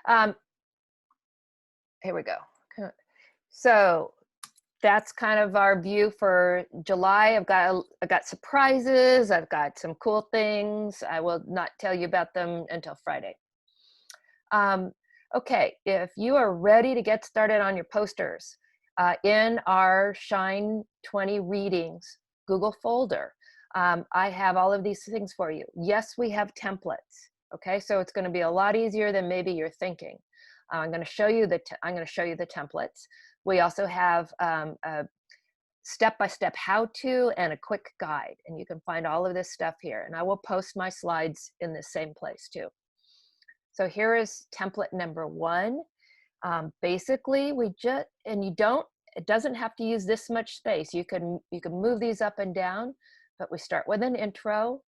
Um, Here we go. So that's kind of our view for July. I've got surprises. I've got some cool things. I will not tell you about them until Friday. Okay, if you are ready to get started on your posters, in our Shine 20 readings Google folder, I have all of these things for you. Yes, we have templates. Okay, so it's going to be a lot easier than maybe you're thinking. I'm going to show you the templates. We also have a step-by-step how-to and a quick guide, and you can find all of this stuff here. And I will post my slides in the same place too. So here is template number 1. Basically, it doesn't have to use this much space. You can move these up and down, but we start with an intro.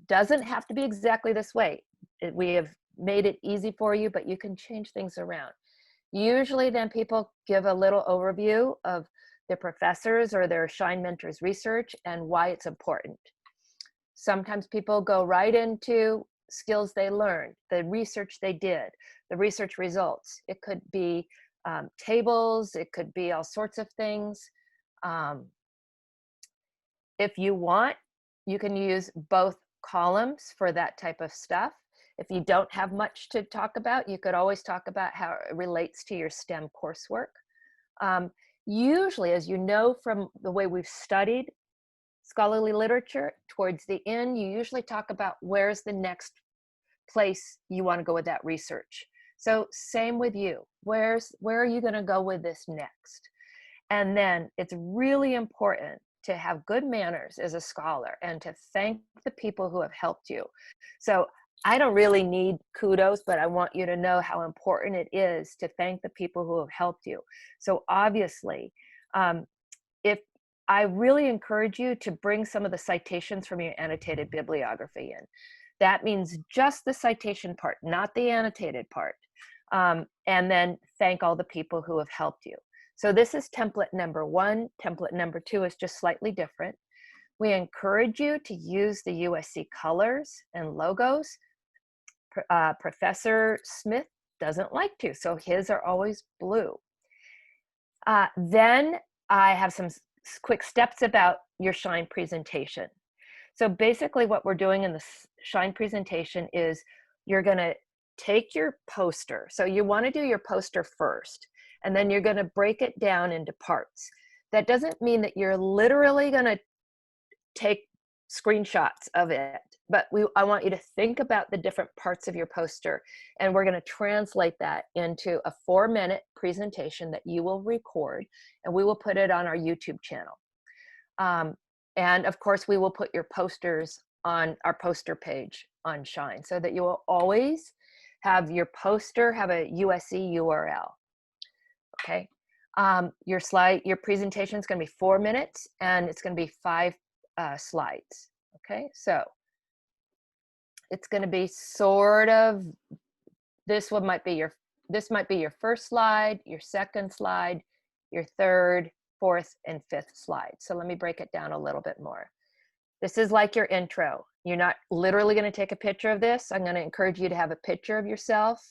Doesn't have to be exactly this way. We have made it easy for you, but you can change things around. Usually then people give a little overview of their professors or their Shine Mentors research and why it's important. Sometimes people go right into skills they learned, the research they did, the research results. It could be tables, it could be all sorts of things. If you want, you can use both columns for that type of stuff. If you don't have much to talk about, you could always talk about how it relates to your STEM coursework. Usually, as you know from the way we've studied scholarly literature, towards the end, you usually talk about where's the next place you want to go with that research. So same with you. Where are you going to go with this next? And then it's really important to have good manners as a scholar and to thank the people who have helped you. So I don't really need kudos, but I want you to know how important it is to thank the people who have helped you. So obviously, if I really encourage you to bring some of the citations from your annotated bibliography in. That means just the citation part, not the annotated part. And then thank all the people who have helped you. So this is template number 1. Template number 2 is just slightly different. We encourage you to use the USC colors and logos. Professor Smith doesn't like to, so his are always blue. Then I have some quick steps about your Shine presentation. So basically what we're doing in the Shine presentation is you're going to take your poster. So you want to do your poster first, and then you're going to break it down into parts. That doesn't mean that you're literally going to take screenshots of it, but I want you to think about the different parts of your poster, and we're going to translate that into a 4-minute presentation that you will record, and we will put it on our YouTube channel. And of course, we will put your posters on our poster page on Shine so that you will always have your poster have a USC URL. Okay. Your presentation is going to be 4 minutes, and it's going to be 5 slides. Okay. So it's going to be sort of, this might be your first slide, your second slide, your third, fourth, and fifth slide. So let me break it down a little bit more. This is like your intro. You're not literally going to take a picture of this. I'm going to encourage you to have a picture of yourself.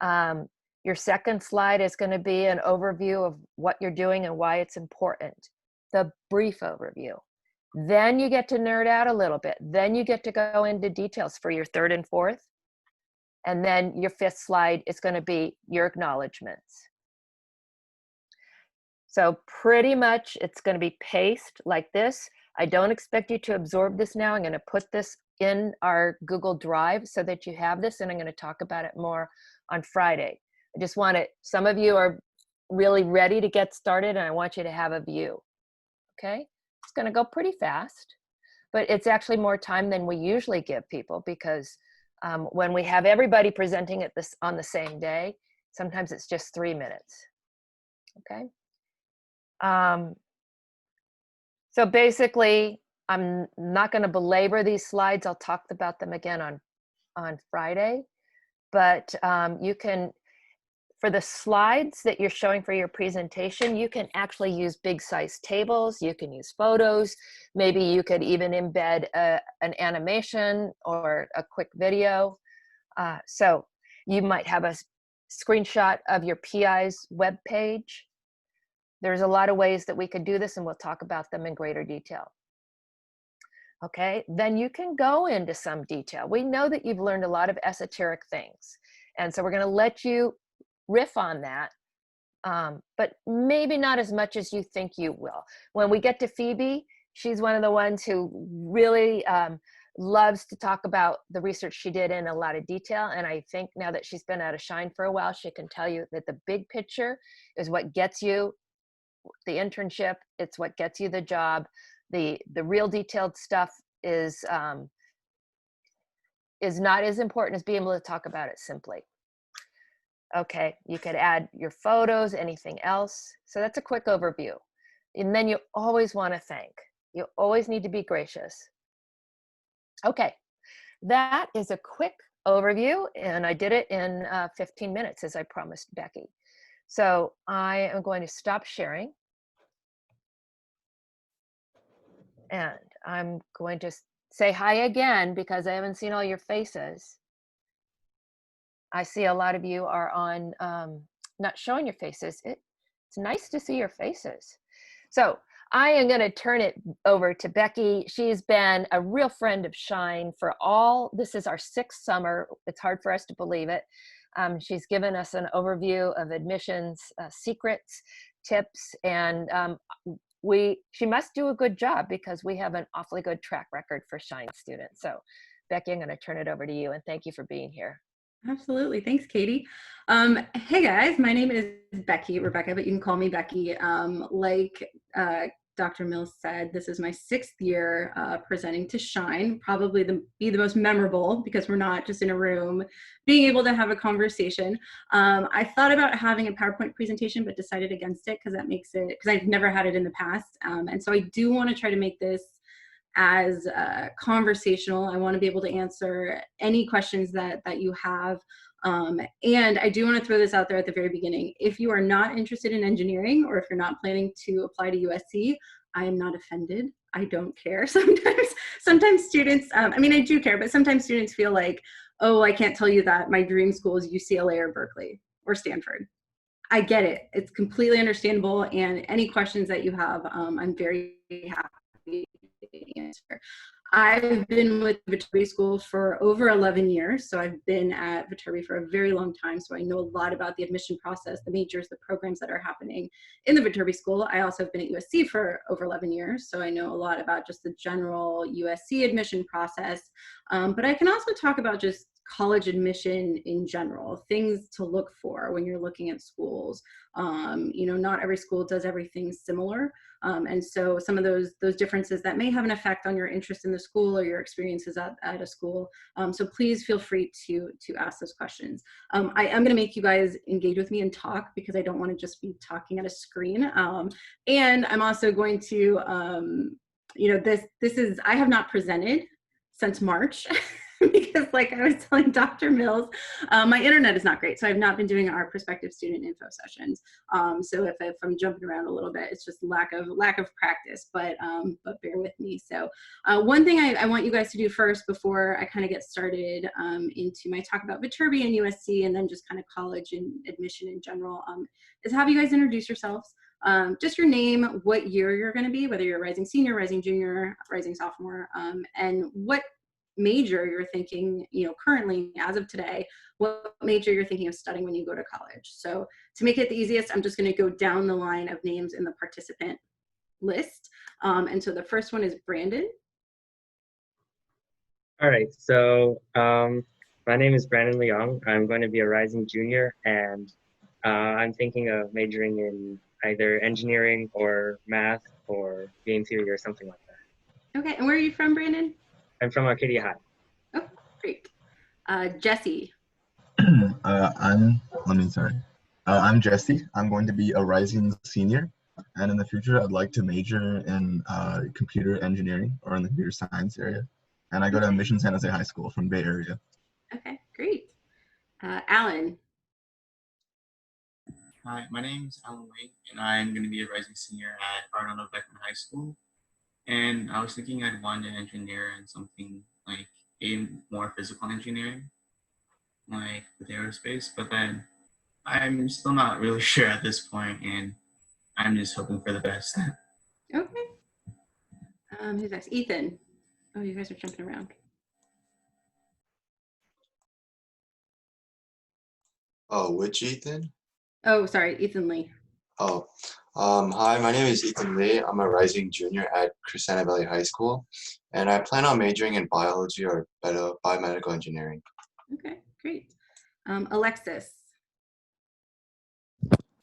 Your second slide is going to be an overview of what you're doing and why it's important. The brief overview. Then you get to nerd out a little bit. Then you get to go into details for your third and fourth. And then your fifth slide is going to be your acknowledgments. So pretty much it's going to be paced like this. I don't expect you to absorb this now. I'm going to put this in our Google Drive so that you have this, and I'm going to talk about it more on Friday. I just want it, some of you are really ready to get started, and I want you to have a view. Okay? It's going to go pretty fast, but it's actually more time than we usually give people, because when we have everybody presenting at this on the same day, sometimes it's just 3 minutes. Okay? So basically, I'm not going to belabor these slides. I'll talk about them again on Friday. But you can, for the slides that you're showing for your presentation, you can actually use big size tables. You can use photos. Maybe you could even embed an animation or a quick video. So you might have a screenshot of your PI's webpage. There's a lot of ways that we could do this, and we'll talk about them in greater detail. Okay, then you can go into some detail. We know that you've learned a lot of esoteric things, and so we're going to let you riff on that, but maybe not as much as you think you will. When we get to Phoebe, she's one of the ones who really loves to talk about the research she did in a lot of detail, and I think now that she's been out of Shine for a while, she can tell you that the big picture is what gets you the internship. It's what gets you the job. The real detailed stuff is not as important as being able to talk about it simply. Okay, you could add your photos, anything else. So that's a quick overview. And then you always want to thank. You always need to be gracious. Okay, that is a quick overview, and I did it in 15 minutes as I promised Becky. So I am going to stop sharing. And I'm going to say hi again because I haven't seen all your faces. I see a lot of you are on not showing your faces. It's nice to see your faces. So I am going to turn it over to Becky. She's been a real friend of Shine for this is our 6th summer. It's hard for us to believe it. She's given us an overview of admissions secrets, tips, and she must do a good job because we have an awfully good track record for Shine students. So Becky, I'm going to turn it over to you, and thank you for being here. Absolutely. Thanks, Katie. Hey guys, my name is Rebecca, but you can call me Becky. Like Dr. Mills said, this is my 6th year presenting to Shine, probably be the most memorable because we're not just in a room being able to have a conversation. I thought about having a PowerPoint presentation, but decided against it because because I've never had it in the past. And so I do want to try to make this as conversational. I want to be able to answer any questions that you have. And I do want to throw this out there at the very beginning. If you are not interested in engineering, or if you're not planning to apply to USC, I am not offended. I don't care. Sometimes students, I mean, I do care, but sometimes students feel like, oh, I can't tell you that my dream school is UCLA or Berkeley or Stanford. I get it. It's completely understandable. And any questions that you have, I'm very happy to answer. I've been with Viterbi School for over 11 years. So I've been at Viterbi for a very long time. So I know a lot about the admission process, the majors, the programs that are happening in the Viterbi School. I also have been at USC for over 11 years. So I know a lot about just the general USC admission process. But I can also talk about just college admission in general, things to look for when you're looking at schools. Not every school does everything similar. And so some of those differences that may have an effect on your interest in the school or your experiences at a school. So please feel free to ask those questions. I am going to make you guys engage with me and talk because I don't want to just be talking at a screen. And I'm also going to, I have not presented since March. Because like I was telling Dr. Mills, my internet is not great. So I've not been doing our prospective student info sessions. So if I'm jumping around a little bit, it's just lack of practice, but bear with me. So one thing I want you guys to do first before I kind of get started into my talk about Viterbi and USC and then just kind of college and admission in general is have you guys introduce yourselves. Just your name, what year you're going to be, whether you're a rising senior, rising junior, rising sophomore, and what major you're thinking, currently as of today, what major you're thinking of studying when you go to college. So to make it the easiest, I'm just going to go down the line of names in the participant list. And so the first one is Brandon. All right, so my name is Brandon Leong. I'm going to be a rising junior, and I'm thinking of majoring in either engineering or math or game theory or something like that. Okay, and where are you from, Brandon? I'm from Arcadia High. Oh, great. Jesse. I'm Jesse. I'm going to be a rising senior, and in the future, I'd like to major in computer engineering or in the computer science area. And I go to Mission San Jose High School from Bay Area. Okay, great. Alan. Hi, my name is Alan Wade, and I'm going to be a rising senior at Arnold Beckman High School. And I was thinking I'd want to engineer in something like more physical engineering. like with aerospace, but then I'm still not really sure at this point, and I'm just hoping for the best. Okay. Who's next? Ethan. Oh, you guys are jumping around. Oh, which Ethan? Oh, sorry, Ethan Lee. Oh, hi, my name is Ethan Lee. I'm a rising junior at Christiana Valley High School, and I plan on majoring in biology or biomedical engineering. Okay, great. Alexis.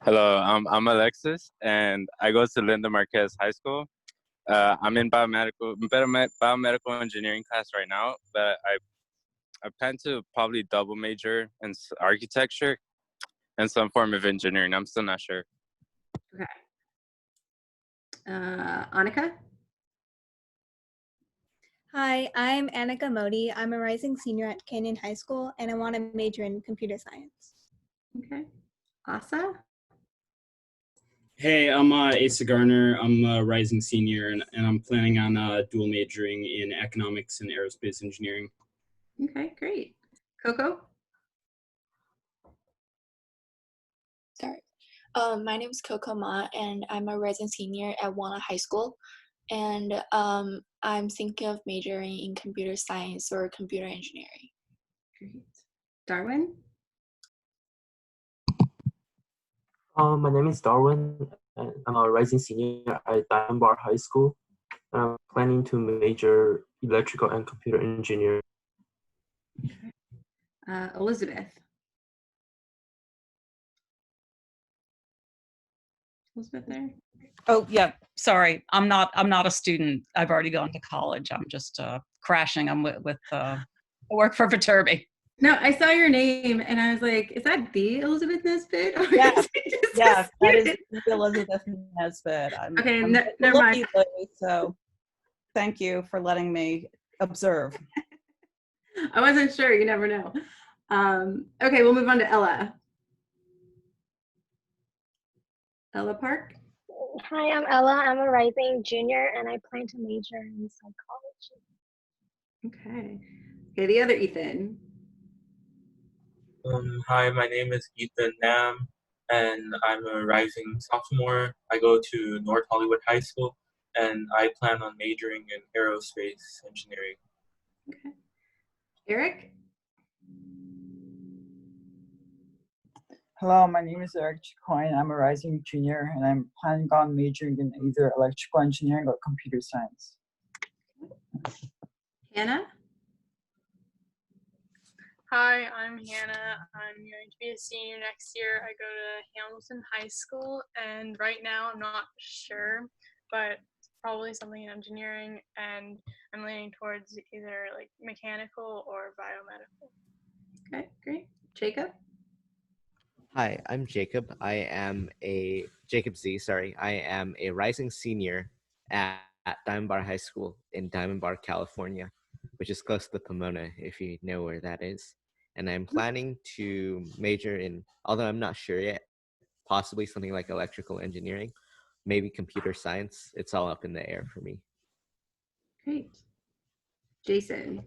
Hello, I'm Alexis, and I go to Linda Marquez High School. I'm in biomedical engineering class right now, but I plan to probably double major in architecture and some form of engineering. I'm still not sure. Okay. Annika. Hi, I'm Annika Modi. I'm a rising senior at Canyon High School, and I want to major in computer science. Okay. Asa. Hey, I'm Asa Garner. I'm a rising senior, and I'm planning on dual majoring in economics and aerospace engineering. Okay, great. Coco. Sorry. My name is Coco Ma, and I'm a rising senior at Wana High School. And I'm thinking of majoring in computer science or computer engineering. Great. Darwin. My name is Darwin, and I'm a rising senior at Diamond Bar High School. And I'm planning to major electrical and computer engineering. Elizabeth. Elizabeth there? Oh yeah, sorry. I'm not a student. I've already gone to college. I'm just crashing. I'm with I work for Viterbi. No, I saw your name and I was like, is that the Elizabeth Nesbitt? Yes, yes, that is Elizabeth Nesbitt. Okay, I'm never mind. lucky, so thank you for letting me observe. I wasn't sure. You never know. Okay, we'll move on to Ella. Ella Park. Hi, I'm Ella. I'm a rising junior and I plan to major in psychology. Okay. Okay, the other Ethan. Hi, my name is Ethan Nam, and I'm a rising sophomore. I go to North Hollywood High School, and I plan on majoring in aerospace engineering. Okay. Eric? Hello, my name is Eric Chicoine. I'm a rising junior, and I'm planning on majoring in either electrical engineering or computer science. Hannah? Hi, I'm Hannah. I'm going to be a senior next year. I go to Hamilton High School, and right now I'm not sure, but probably something in engineering, and I'm leaning towards either like mechanical or biomedical. Okay, great. Jacob? Hi, I'm Jacob. Jacob Z, sorry. I am a rising senior at Diamond Bar High School in Diamond Bar, California, which is close to Pomona, if you know where that is. And I'm planning to major in, although I'm not sure yet, possibly something like electrical engineering, maybe computer science. It's all up in the air for me. Great. Jason?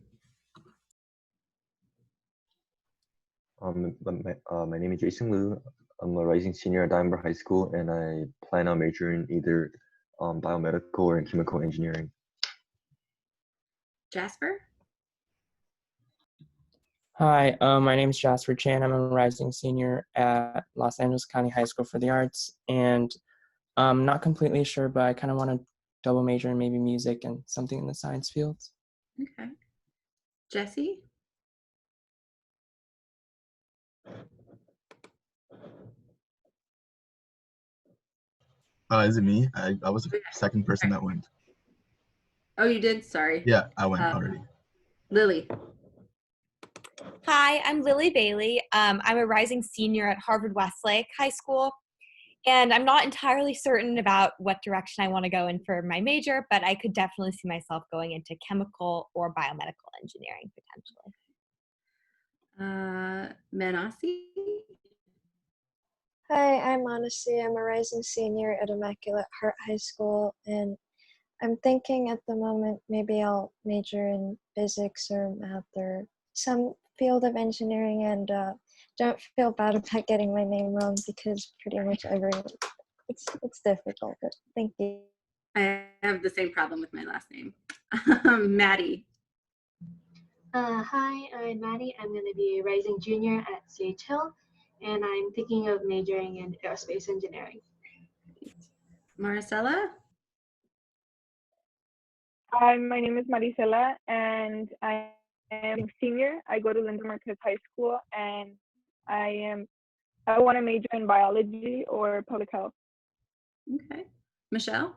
My name is Jason Liu. I'm a rising senior at Diamond Bar High School, and I plan on majoring either biomedical or in chemical engineering. Jasper? Hi, my name is Jasper Chan. I'm a rising senior at Los Angeles County High School for the Arts, and I'm not completely sure, but I kind of want to double major in maybe music and something in the science fields. Okay. Jesse? Is it me? I was the second person that went. Oh, you did? Sorry. Yeah, I went already. Lily? Hi, I'm Lily Bailey. I'm a rising senior at Harvard Westlake High School, and I'm not entirely certain about what direction I want to go in for my major, but I could definitely see myself going into chemical or biomedical engineering potentially. Manasi? Hi, I'm Manasi. I'm a rising senior at Immaculate Heart High School, and I'm thinking at the moment maybe I'll major in physics or math or some field of engineering, and don't feel bad about getting my name wrong because pretty much everyone, it's difficult, but thank you. I have the same problem with my last name. Maddie. Hi, I'm Maddie. I'm going to be a rising junior at Sage Hill, and I'm thinking of majoring in aerospace engineering. Maricela? Hi, my name is Maricela, and I am a senior. I go to Linda Marquez High School, and I want to major in biology or public health. Okay. Michelle?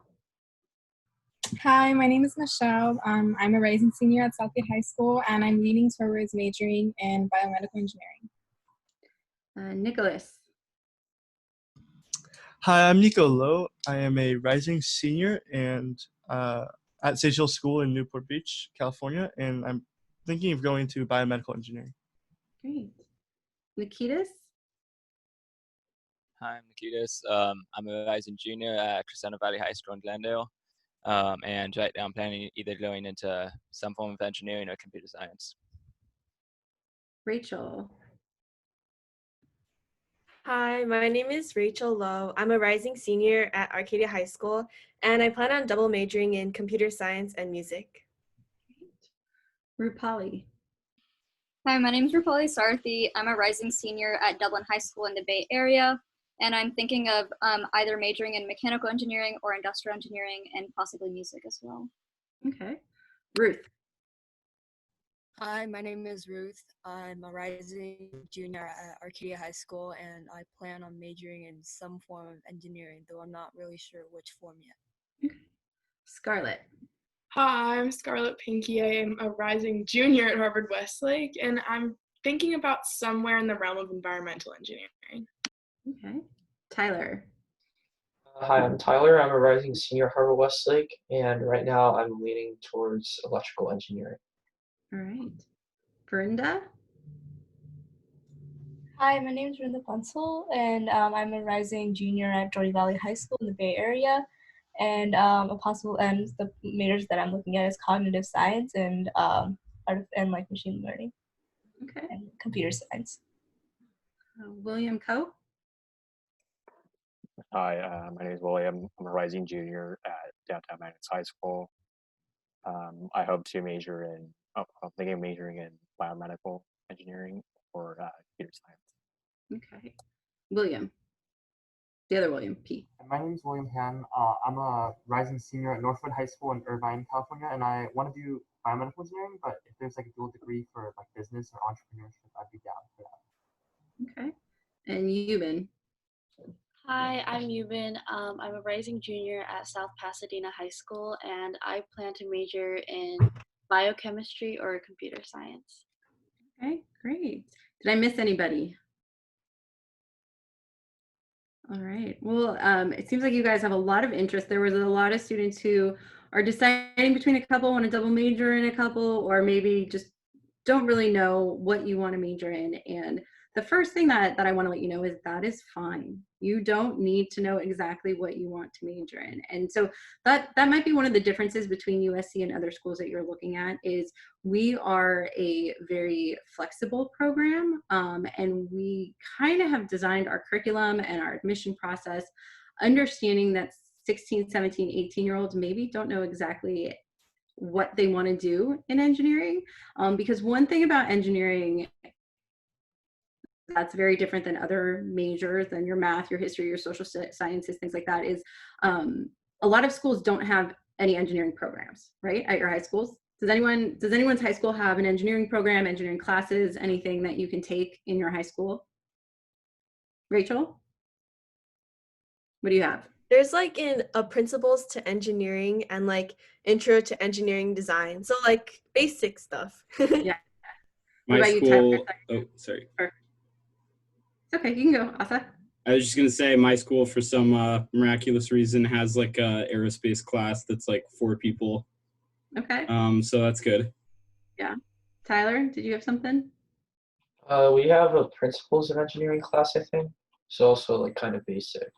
Hi, my name is Michelle. I'm a rising senior at Southgate High School, and I'm leaning towards majoring in biomedical engineering. Nicholas? Hi, I'm Nico Lowe. I am a rising senior and at Sage Hill School in Newport Beach, California, and I'm thinking of going to biomedical engineering. Great. Nikitas? Hi, I'm Nikitas. I'm a rising junior at Crescendo Valley High School in Glendale. And right now I'm planning either going into some form of engineering or computer science. Rachel? Hi, my name is Rachel Lowe. I'm a rising senior at Arcadia High School, and I plan on double majoring in computer science and music. Rupali? Hi, my name is Rupali Sarthi. I'm a rising senior at Dublin High School in the Bay Area, and I'm thinking of either majoring in mechanical engineering or industrial engineering and possibly music as well. Okay. Ruth? Hi, my name is Ruth. I'm a rising junior at Arcadia High School, and I plan on majoring in some form of engineering, though I'm not really sure which form yet. Scarlett? Hi, I'm Scarlett Pinky. I am a rising junior at Harvard Westlake, and I'm thinking about somewhere in the realm of environmental engineering. Okay. Tyler? Hi, I'm Tyler. I'm a rising senior at Harvard Westlake, and right now I'm leaning towards electrical engineering. All right. Verinda? Hi, my name is Verinda Punsel, and I'm a rising junior at Jordan Valley High School in the Bay Area. And the majors that I'm looking at is cognitive science and machine learning. Okay. And computer science. William Coe? Hi, my name is William. I'm a rising junior at Downtown Magnets High School. I hope to major in, I'm thinking of majoring in biomedical engineering or computer science. Okay. William. The other William, P. My name is William Han. I'm a rising senior at Northwood High School in Irvine, California, and I want to do biomedical engineering, but if there's like a dual degree for like business or entrepreneurship, I'd be down for that. Okay. And Yuban. Hi, I'm Yuban. I'm a rising junior at South Pasadena High School, and I plan to major in biochemistry or computer science. Okay, great. Did I miss anybody? All right. Well, it seems like you guys have a lot of interest. There was a lot of students who are deciding between a couple, want to double major in a couple, or maybe just don't really know what you want to major in. And the first thing that I want to let you know is that is fine. You don't need to know exactly what you want to major in. And so that might be one of the differences between USC and other schools that you're looking at is we are a very flexible program, and we kind of have designed our curriculum and our admission process, understanding that 16, 17, 18-year-olds maybe don't know exactly what they want to do in engineering. Because one thing about engineering that's very different than other majors, than your math, your history, your social sciences, things like that, is a lot of schools don't have any engineering programs, right, at your high schools. Does anyone's high school have an engineering program, engineering classes, anything that you can take in your high school? Rachel? What do you have? There's like a principles to engineering and like intro to engineering design. So like basic stuff. Yeah. My school, oh, sorry. Okay, you can go, Asa. I was just gonna say my school, for some miraculous reason, has like a aerospace class that's like 4 people. Okay. So that's good. Yeah. Tyler, did you have something? We have a principles of engineering class, I think. So also like kind of basic.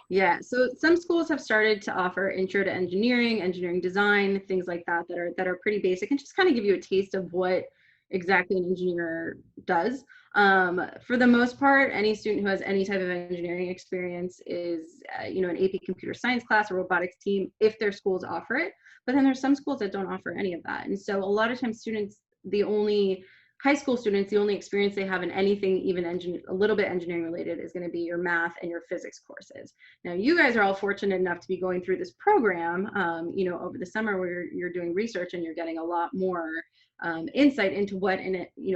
Yeah, so some schools have started to offer intro to engineering, engineering design, things like that that are pretty basic, and just kind of give you a taste of what exactly an engineer does. For the most part, any student who has any type of engineering experience is, you know, an AP computer science class or robotics team if their schools offer it. But then there's some schools that don't offer any of that. And so a lot of times students, high school students, the only experience they have in anything, even a little bit engineering related, is going to be your math and your physics courses. Now, you guys are all fortunate enough to be going through this program, you know, over the summer where you're doing research and you're getting a lot more insight into what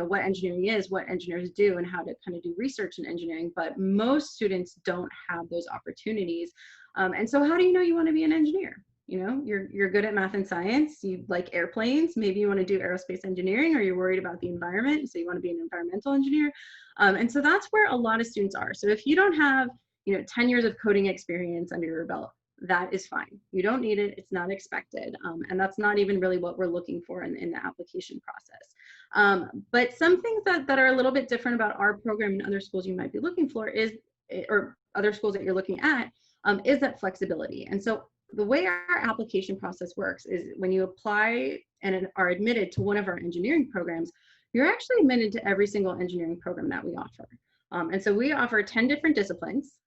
what engineering is, what engineers do, and how to kind of do research in engineering. But most students don't have those opportunities. And so how do you know you want to be an engineer? You know, you're good at math and science, you like airplanes, maybe you want to do aerospace engineering, or you're worried about the environment, so you want to be an environmental engineer. And so that's where a lot of students are. So if you don't have, you know, 10 years of coding experience under your belt, that is fine. You don't need it, it's not expected. And that's not even really what we're looking for in the application process. But some things that are a little bit different about our program and other schools you might be looking for is, or other schools that you're looking at, is that flexibility. And so the way our application process works is when you apply and are admitted to one of our engineering programs, you're actually admitted to every single engineering program that we offer. And so we offer 10 different disciplines.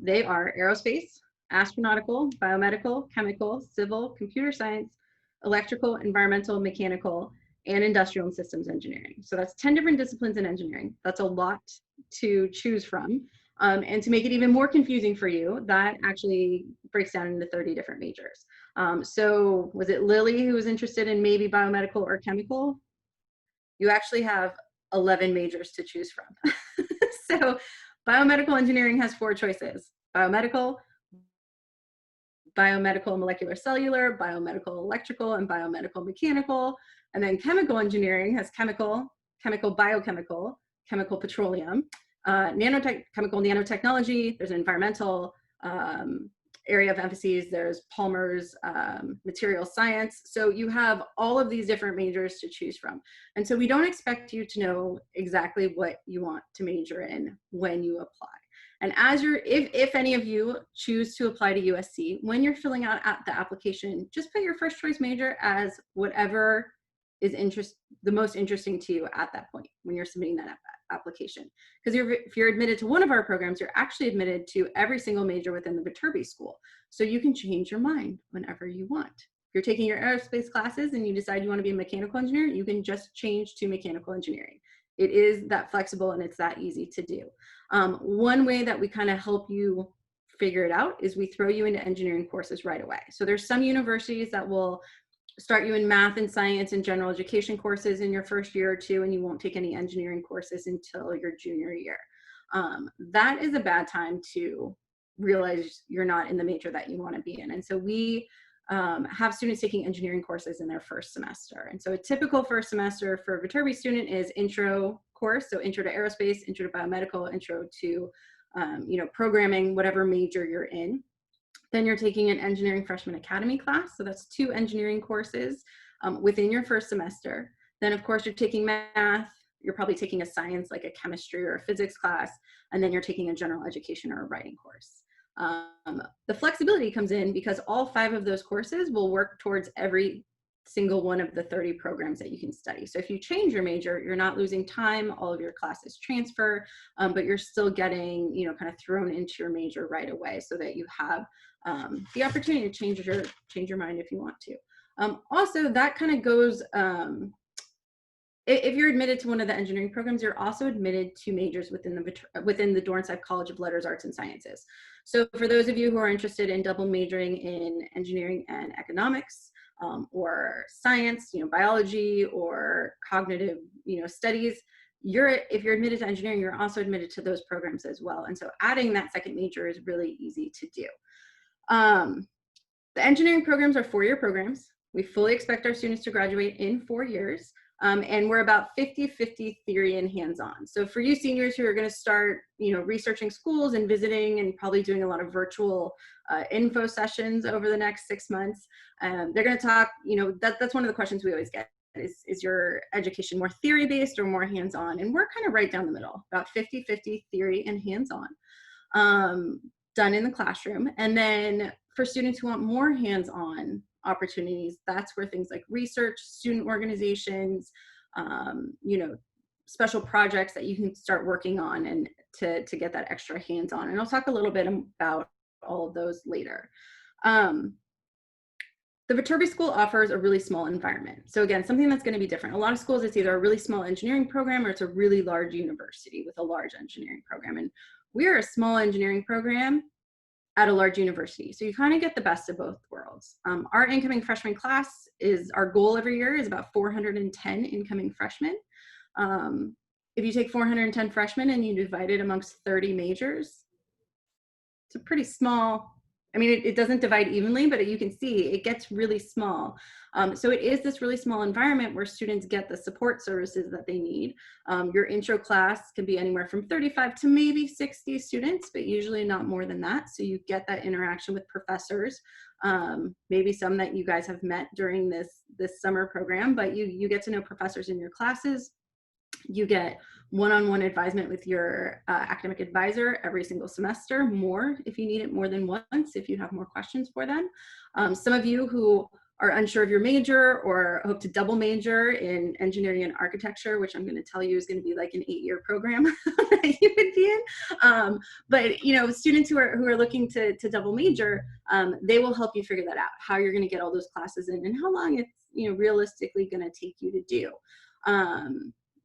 They are aerospace, astronautical, biomedical, chemical, civil, computer science, electrical, environmental, mechanical, and industrial and systems engineering. So that's 10 different disciplines in engineering. That's a lot to choose from. And to make it even more confusing for you, that actually breaks down into 30 different majors. So was it Lily who was interested in maybe biomedical or chemical? You actually have 11 majors to choose from. So biomedical engineering has 4 choices: biomedical, biomedical molecular cellular, biomedical electrical, and biomedical mechanical. And then chemical engineering has chemical, chemical biochemical, chemical petroleum, chemical nanotechnology, there's an environmental area of emphasis, there's Palmer's material science. So you have all of these different majors to choose from. And so we don't expect you to know exactly what you want to major in when you apply. And as if any of you choose to apply to USC, when you're filling out the application, just put your first choice major as whatever is the most interesting to you at that point when you're submitting that application. Because if you're admitted to one of our programs, you're actually admitted to every single major within the Viterbi school. So you can change your mind whenever you want. If you're taking your aerospace classes and you decide you want to be a mechanical engineer, you can just change to mechanical engineering. It is that flexible and it's that easy to do. One way that we kind of help you figure it out is we throw you into engineering courses right away. So there's some universities that will start you in math and science and general education courses in your first year or two, and you won't take any engineering courses until your junior year. That is a bad time to realize you're not in the major that you want to be in. And so we have students taking engineering courses in their first semester. And so a typical first semester for a Viterbi student is intro course, so intro to aerospace, intro to biomedical, intro to programming, whatever major you're in. Then you're taking an engineering freshman academy class. So that's 2 engineering courses within your first semester. Then of course you're taking math, you're probably taking a science like a chemistry or a physics class, and then you're taking a general education or a writing course. The flexibility comes in because all 5 of those courses will work towards every single one of the 30 programs that you can study. So if you change your major, you're not losing time, all of your classes transfer, but you're still getting, kind of thrown into your major right away so that you have the opportunity to change your mind if you want to. Also, that kind of goes, if you're admitted to one of the engineering programs, you're also admitted to majors within the Dornsife College of Letters, Arts, and Sciences. So for those of you who are interested in double majoring in engineering and economics, or science, biology or cognitive, studies, if you're admitted to engineering, you're also admitted to those programs as well. And so adding that second major is really easy to do. The engineering programs are 4-year programs. We fully expect our students to graduate in 4 years. And we're about 50-50 theory and hands-on. So for you seniors who are going to start, researching schools and visiting and probably doing a lot of info sessions over the next 6 months, they're going to talk, that's one of the questions we always get is your education more theory-based or more hands-on? And we're kind of right down the middle, about 50-50 theory and hands-on, done in the classroom. And then for students who want more hands-on opportunities, that's where things like research, student organizations, you know, special projects that you can start working on and to get that extra hands-on. And I'll talk a little bit about all of those later. The Viterbi School offers a really small environment. So again, something that's going to be different. A lot of schools, it's either a really small engineering program or it's a really large university with a large engineering program. And we're a small engineering program at a large university. So you kind of get the best of both worlds. Our incoming freshman class is, our goal every year is about 410 incoming freshmen. If you take 410 freshmen and you divide it amongst 30 majors, it's a pretty small, I mean, it doesn't divide evenly, but you can see it gets really small. So it is this really small environment where students get the support services that they need. Your intro class can be anywhere from 35 to maybe 60 students, but usually not more than that. So you get that interaction with professors, maybe some that you guys have met during this summer program, but you get to know professors in your classes. You get one-on-one advisement with your academic advisor every single semester, more if you need it more than once, if you have more questions for them. Some of you who are unsure of your major or hope to double major in engineering and architecture, which I'm going to tell you is going to be like an 8-year program that you would be in. But you know, students who are looking to double major, they will help you figure that out, how you're going to get all those classes in and how long it's, you know, realistically going to take you to do.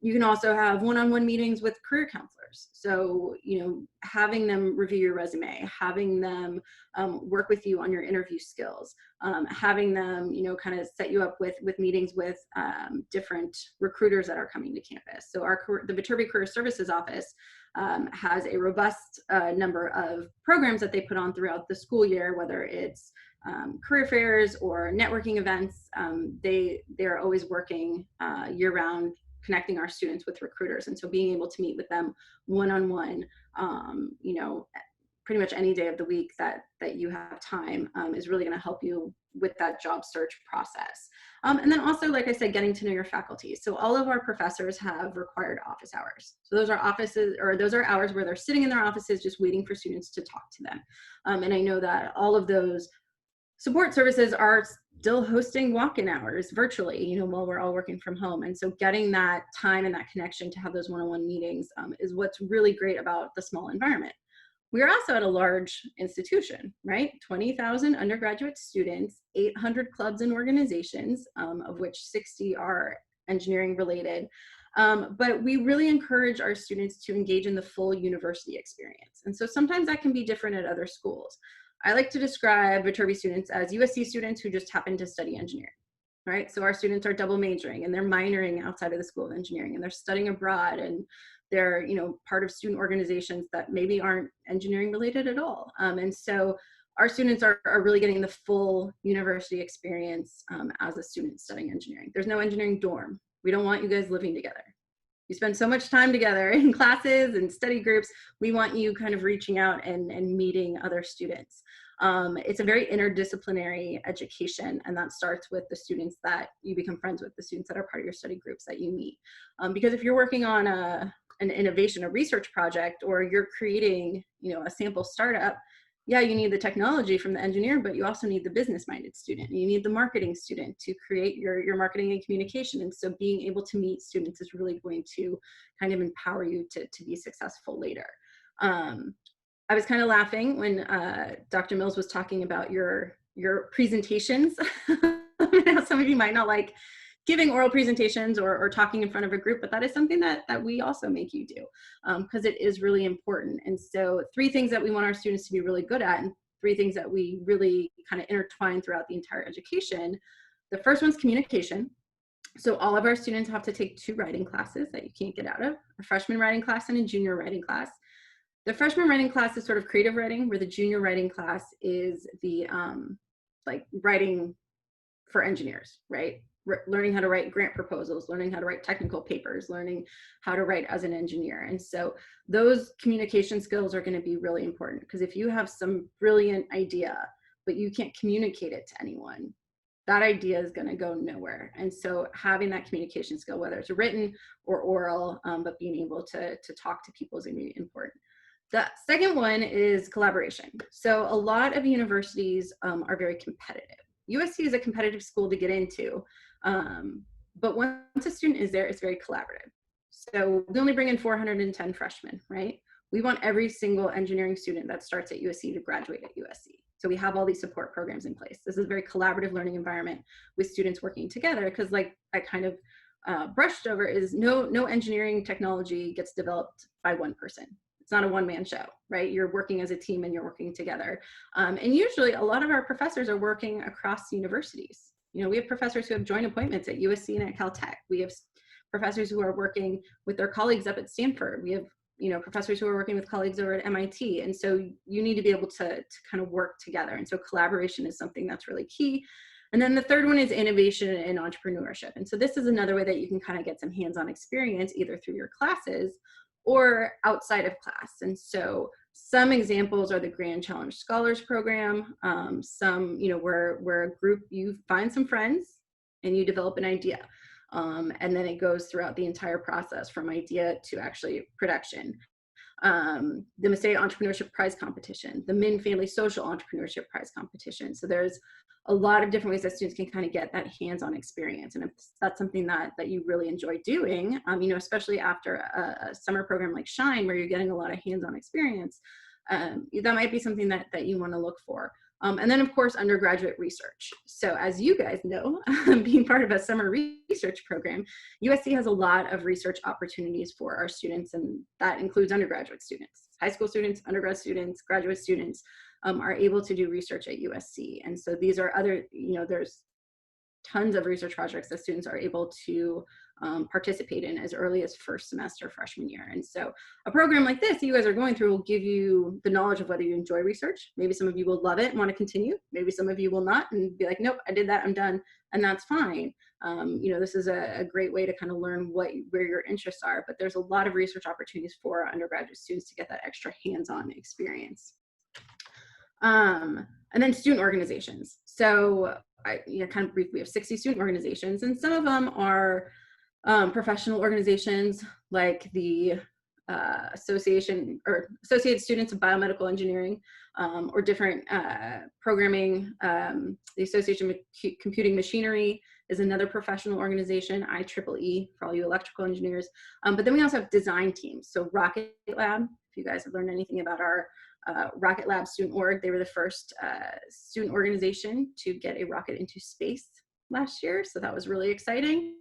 You can also have one-on-one meetings with career counselors. So, you know, having them review your resume, having them work with you on your interview skills, having them, you know, kind of set you up with meetings with different recruiters that are coming to campus. So the Viterbi Career Services Office has a robust number of programs that they put on throughout the school year, whether it's career fairs or networking events. They're always working year-round, connecting our students with recruiters. And so being able to meet with them one-on-one, you know, pretty much any day of the week that you have time is really going to help you with that job search process. And then also, like I said, getting to know your faculty. So all of our professors have required office hours. So those are offices, or those are hours where they're sitting in their offices just waiting for students to talk to them. And I know that all of those support services are still hosting walk-in hours virtually, you know, while we're all working from home. And so getting that time and that connection to have those one-on-one meetings is what's really great about the small environment. We're also at a large institution, right? 20,000 undergraduate students, 800 clubs and organizations, of which 60 are engineering related. But we really encourage our students to engage in the full university experience. And so sometimes that can be different at other schools. I like to describe Viterbi students as USC students who just happen to study engineering, right? So our students are double majoring and they're minoring outside of the School of Engineering and they're studying abroad and they're, you know, part of student organizations that maybe aren't engineering related at all. And so our students are really getting the full university experience as a student studying engineering. There's no engineering dorm. We don't want you guys living together. You spend so much time together in classes and study groups. We want you kind of reaching out and meeting other students. It's a very interdisciplinary education, and that starts with the students that you become friends with, the students that are part of your study groups that you meet. Because if you're working on an innovation, a research project, or you're creating, you know, a sample startup, yeah, you need the technology from the engineer, but you also need the business-minded student. You need the marketing student to create your marketing and communication. And so being able to meet students is really going to kind of empower you to be successful later. I was kind of laughing when Dr. Mills was talking about your presentations. Now, some of you might not like giving oral presentations or talking in front of a group, but that is something that we also make you do because it is really important. And so 3 things that we want our students to be really good at and 3 things that we really kind of intertwine throughout the entire education. The first one's communication. So all of our students have to take 2 writing classes that you can't get out of, a freshman writing class and a junior writing class. The freshman writing class is sort of creative writing, where the junior writing class is the like writing for engineers, right? Learning how to write grant proposals, learning how to write technical papers, learning how to write as an engineer. And so those communication skills are going to be really important, because if you have some brilliant idea, but you can't communicate it to anyone, that idea is going to go nowhere. And so having that communication skill, whether it's written or oral, but being able to talk to people is going to be important. The second one is collaboration. So a lot of universities are very competitive. USC is a competitive school to get into, But once a student is there, it's very collaborative. So we only bring in 410 freshmen, right? We want every single engineering student that starts at USC to graduate at USC. So we have all these support programs in place. This is a very collaborative learning environment with students working together, because like I kind of brushed over, is no engineering technology gets developed by one person. It's not a one-man show, right? You're working as a team and you're working together. And usually a lot of our professors are working across universities. You know, we have professors who have joint appointments at USC and at Caltech. We have professors who are working with their colleagues up at Stanford. We have, you know, professors who are working with colleagues over at MIT. And so you need to be able to kind of work together. And so collaboration is something that's really key. And then the third one is innovation and entrepreneurship. And so this is another way that you can kind of get some hands-on experience either through your classes or outside of class. And so some examples are the Grand Challenge Scholars Program. Some, you know, where a group, you find some friends and you develop an idea. And then it goes throughout the entire process from idea to actually production. The Mistake Entrepreneurship Prize Competition, the Min Family Social Entrepreneurship Prize Competition. So there's a lot of different ways that students can kind of get that hands-on experience. And if that's something that you really enjoy doing, you know, especially after a summer program like Shine, where you're getting a lot of hands-on experience, that might be something that you want to look for. And then of course, undergraduate research. So as you guys know, being part of a summer research program, USC has a lot of research opportunities for our students, and that includes undergraduate students. High school students, undergrad students, graduate students are able to do research at USC. And so these are other, you know, there's tons of research projects that students are able to participate in as early as first semester freshman year. And so a program like this that you guys are going through will give you the knowledge of whether you enjoy research. Maybe some of you will love it and want to continue. Maybe some of you will not and be like, nope, I did that, I'm done. And that's fine. You know, this is a great way to kind of learn where your interests are, but there's a lot of research opportunities for undergraduate students to get that extra hands-on experience. And then student organizations. So kind of briefly, we have 60 student organizations, and some of them are professional organizations like the Associated Students of Biomedical Engineering, or different programming. The Association of Computing Machinery is another professional organization, IEEE, for all you electrical engineers. But then we also have design teams. So Rocket Lab, if you guys have learned anything about our Rocket Lab Student Org, they were the first student organization to get a rocket into space last year, so that was really exciting.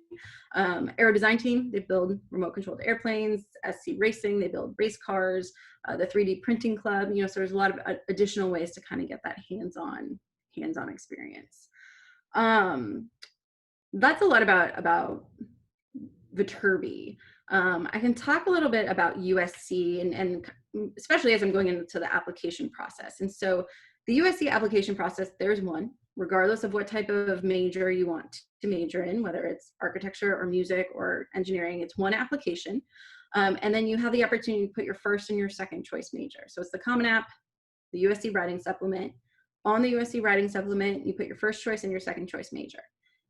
Aero Design Team, they build remote controlled airplanes. SC Racing, they build race cars. The 3D Printing Club, you know, so there's a lot of additional ways to kind of get that hands-on experience. That's a lot about Viterbi. I can talk a little bit about USC and especially as I'm going into the application process. And so the USC application process, there's one, regardless of what type of major you want to major in, whether it's architecture or music or engineering, it's one application. And then you have the opportunity to put your first and your second choice major. So it's the Common App, the USC Writing Supplement. On the USC Writing Supplement, you put your first choice and your second choice major.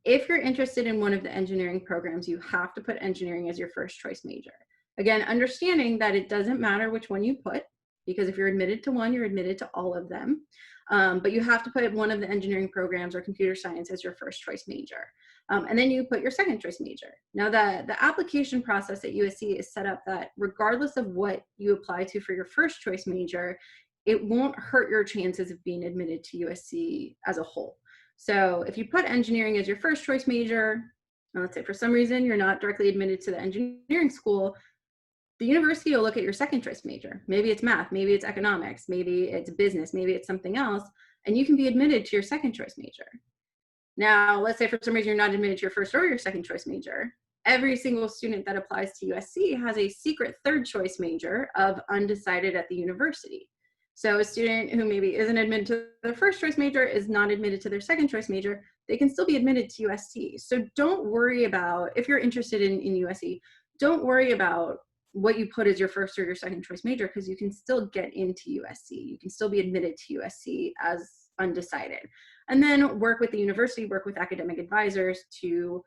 If you're interested in one of the engineering programs, you have to put engineering as your first choice major. Again, understanding that it doesn't matter which one you put, because if you're admitted to one, you're admitted to all of them. But you have to put one of the engineering programs or computer science as your first choice major. And then you put your second choice major. Now the application process at USC is set up that regardless of what you apply to for your first choice major, it won't hurt your chances of being admitted to USC as a whole. So if you put engineering as your first choice major, let's say for some reason you're not directly admitted to the engineering school, the university will look at your second choice major. Maybe it's math, maybe it's economics, maybe it's business, maybe it's something else, and you can be admitted to your second choice major. Now, let's say for some reason you're not admitted to your first or your second choice major. Every single student that applies to USC has a secret third choice major of undecided at the university. So a student who maybe isn't admitted to their first choice major, is not admitted to their second choice major, they can still be admitted to USC. So don't worry about, if you're interested in USC, don't worry about what you put as your first or your second choice major, because you can still get into USC. You can still be admitted to USC as undecided. And then work with the university, work with academic advisors to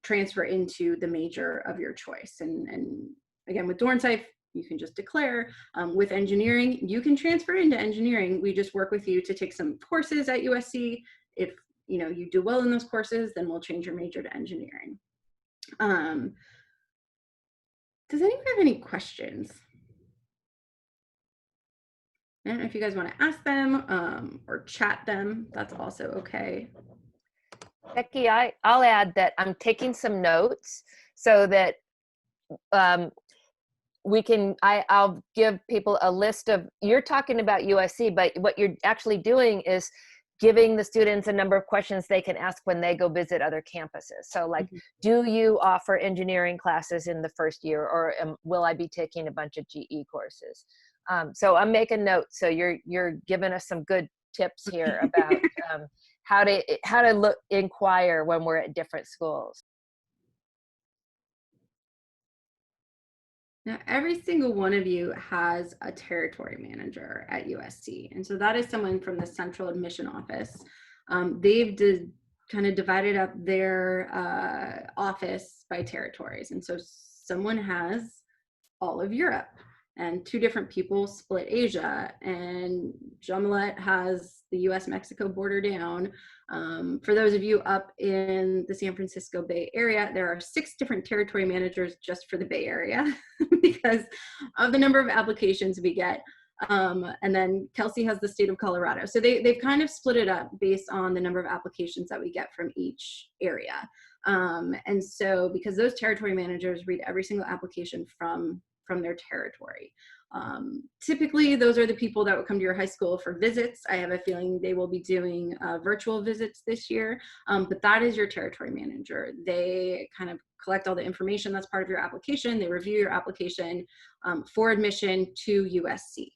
transfer into the major of your choice. And again, with Dornsife, you can just declare. With engineering, you can transfer into engineering. We just work with you to take some courses at USC. If you do well in those courses, then we'll change your major to engineering. Does anyone have any questions? I don't know if you guys want to ask them or chat them. That's also okay. Becky, I'll add that I'm taking some notes so that I'll give people a list of, you're talking about USC, but what you're actually doing is giving the students a number of questions they can ask when they go visit other campuses. So like, do you offer engineering classes in the first year, or will I be taking a bunch of GE courses? So I'm making notes. So you're giving us some good tips here about how to inquire when we're at different schools. Now, every single one of you has a territory manager at USC. And so that is someone from the central admission office. They've kind of divided up their office by territories. And so someone has all of Europe, and 2 different people split Asia, and Jamalet has the US-Mexico border down. For those of you up in the San Francisco Bay Area, there are 6 different territory managers just for the Bay Area because of the number of applications we get. And then Kelsey has the state of Colorado. So they've kind of split it up based on the number of applications that we get from each area. And so because those territory managers read every single application from their territory. Typically, those are the people that will come to your high school for visits. I have a feeling they will be doing virtual visits this year, but that is your territory manager. They kind of collect all the information that's part of your application. They review your application for admission to USC.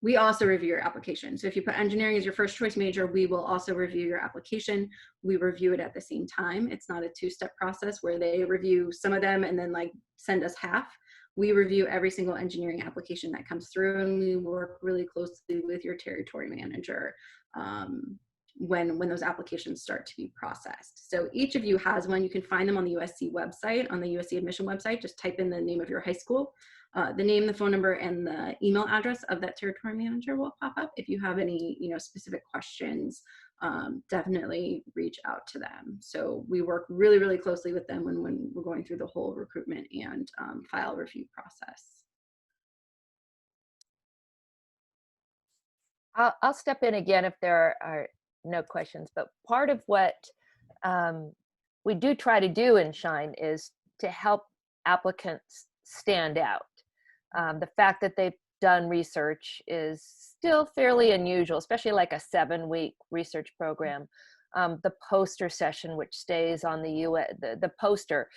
We also review your application. So if you put engineering as your first choice major, we will also review your application. We review it at the same time. It's not a 2-step process where they review some of them and then like send us half. We review every single engineering application that comes through, and we work really closely with your territory manager when those applications start to be processed. So each of you has one. You can find them on the USC website, on the USC admission website. Just type in the name of your high school. The name, the phone number, and the email address of that territory manager will pop up. If you have any specific questions, definitely reach out to them. So we work really, really closely with them when we're going through the whole recruitment and file review process. I'll step in again if there are no questions, but part of what we do try to do in SHINE is to help applicants stand out. The fact that they've done research is still fairly unusual, especially like a 7-week research program. The poster session, which stays on the poster,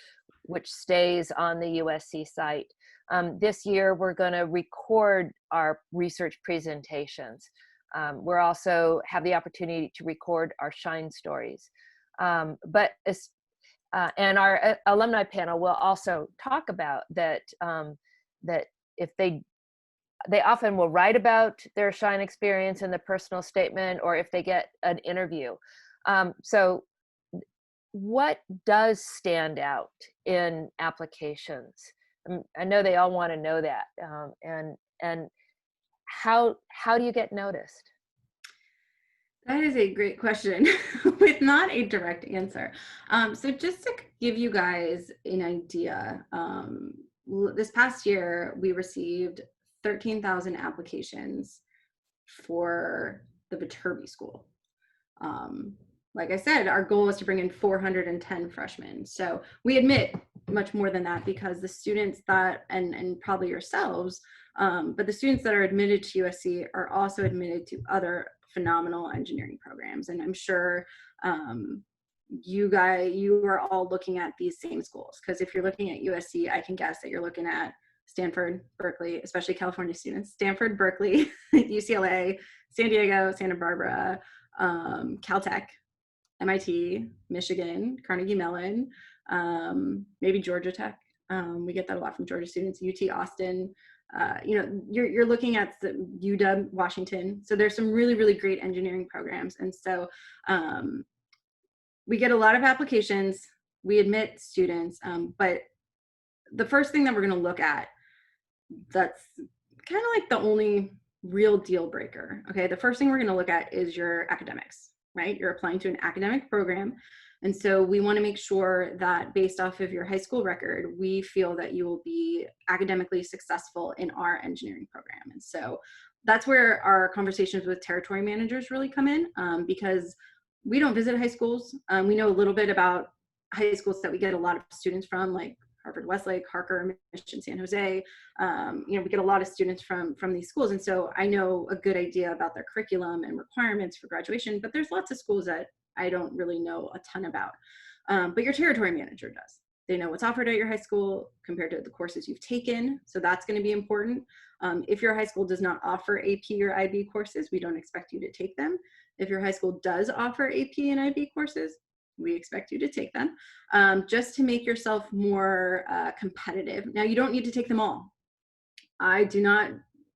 which stays on the USC site. This year, we're going to record our research presentations. We're also have the opportunity to record our SHINE stories. And our alumni panel will also talk about that, that if they often will write about their SHINE experience in the personal statement, or if they get an interview. So what does stand out in applications? I know they all want to know that. And how do you get noticed? That is a great question with not a direct answer. So just to give you guys an idea, this past year, we received 13,000 applications for the Viterbi School. Like I said, our goal is to bring in 410 freshmen. So we admit much more than that, because the students that, and probably yourselves, but the students that are admitted to USC are also admitted to other phenomenal engineering programs. And I'm sure you are all looking at these same schools, because if you're looking at USC, I can guess that you're looking at Stanford, Berkeley, especially California students, Stanford, Berkeley, UCLA, San Diego, Santa Barbara, Caltech, MIT, Michigan, Carnegie Mellon, maybe Georgia Tech. We get that a lot from Georgia students, UT Austin. You're looking at the UW, Washington. So there's some really, really great engineering programs. And so we get a lot of applications, we admit students, but the first thing that we're gonna look at, that's kind of like the only real deal breaker, okay? The first thing we're gonna look at is your academics, right? You're applying to an academic program. And so we want to make sure that based off of your high school record, we feel that you will be academically successful in our engineering program. And so that's where our conversations with territory managers really come in, because we don't visit high schools. We know a little bit about high schools that we get a lot of students from, like Harvard Westlake, Harker, Mission San Jose. We get a lot of students from these schools. And so I know a good idea about their curriculum and requirements for graduation, but there's lots of schools that I don't really know a ton about. But your territory manager does. They know what's offered at your high school compared to the courses you've taken. So that's going to be important. If your high school does not offer AP or IB courses, we don't expect you to take them. If your high school does offer AP and IB courses, we expect you to take them, just to make yourself more competitive. Now, you don't need to take them all. I do not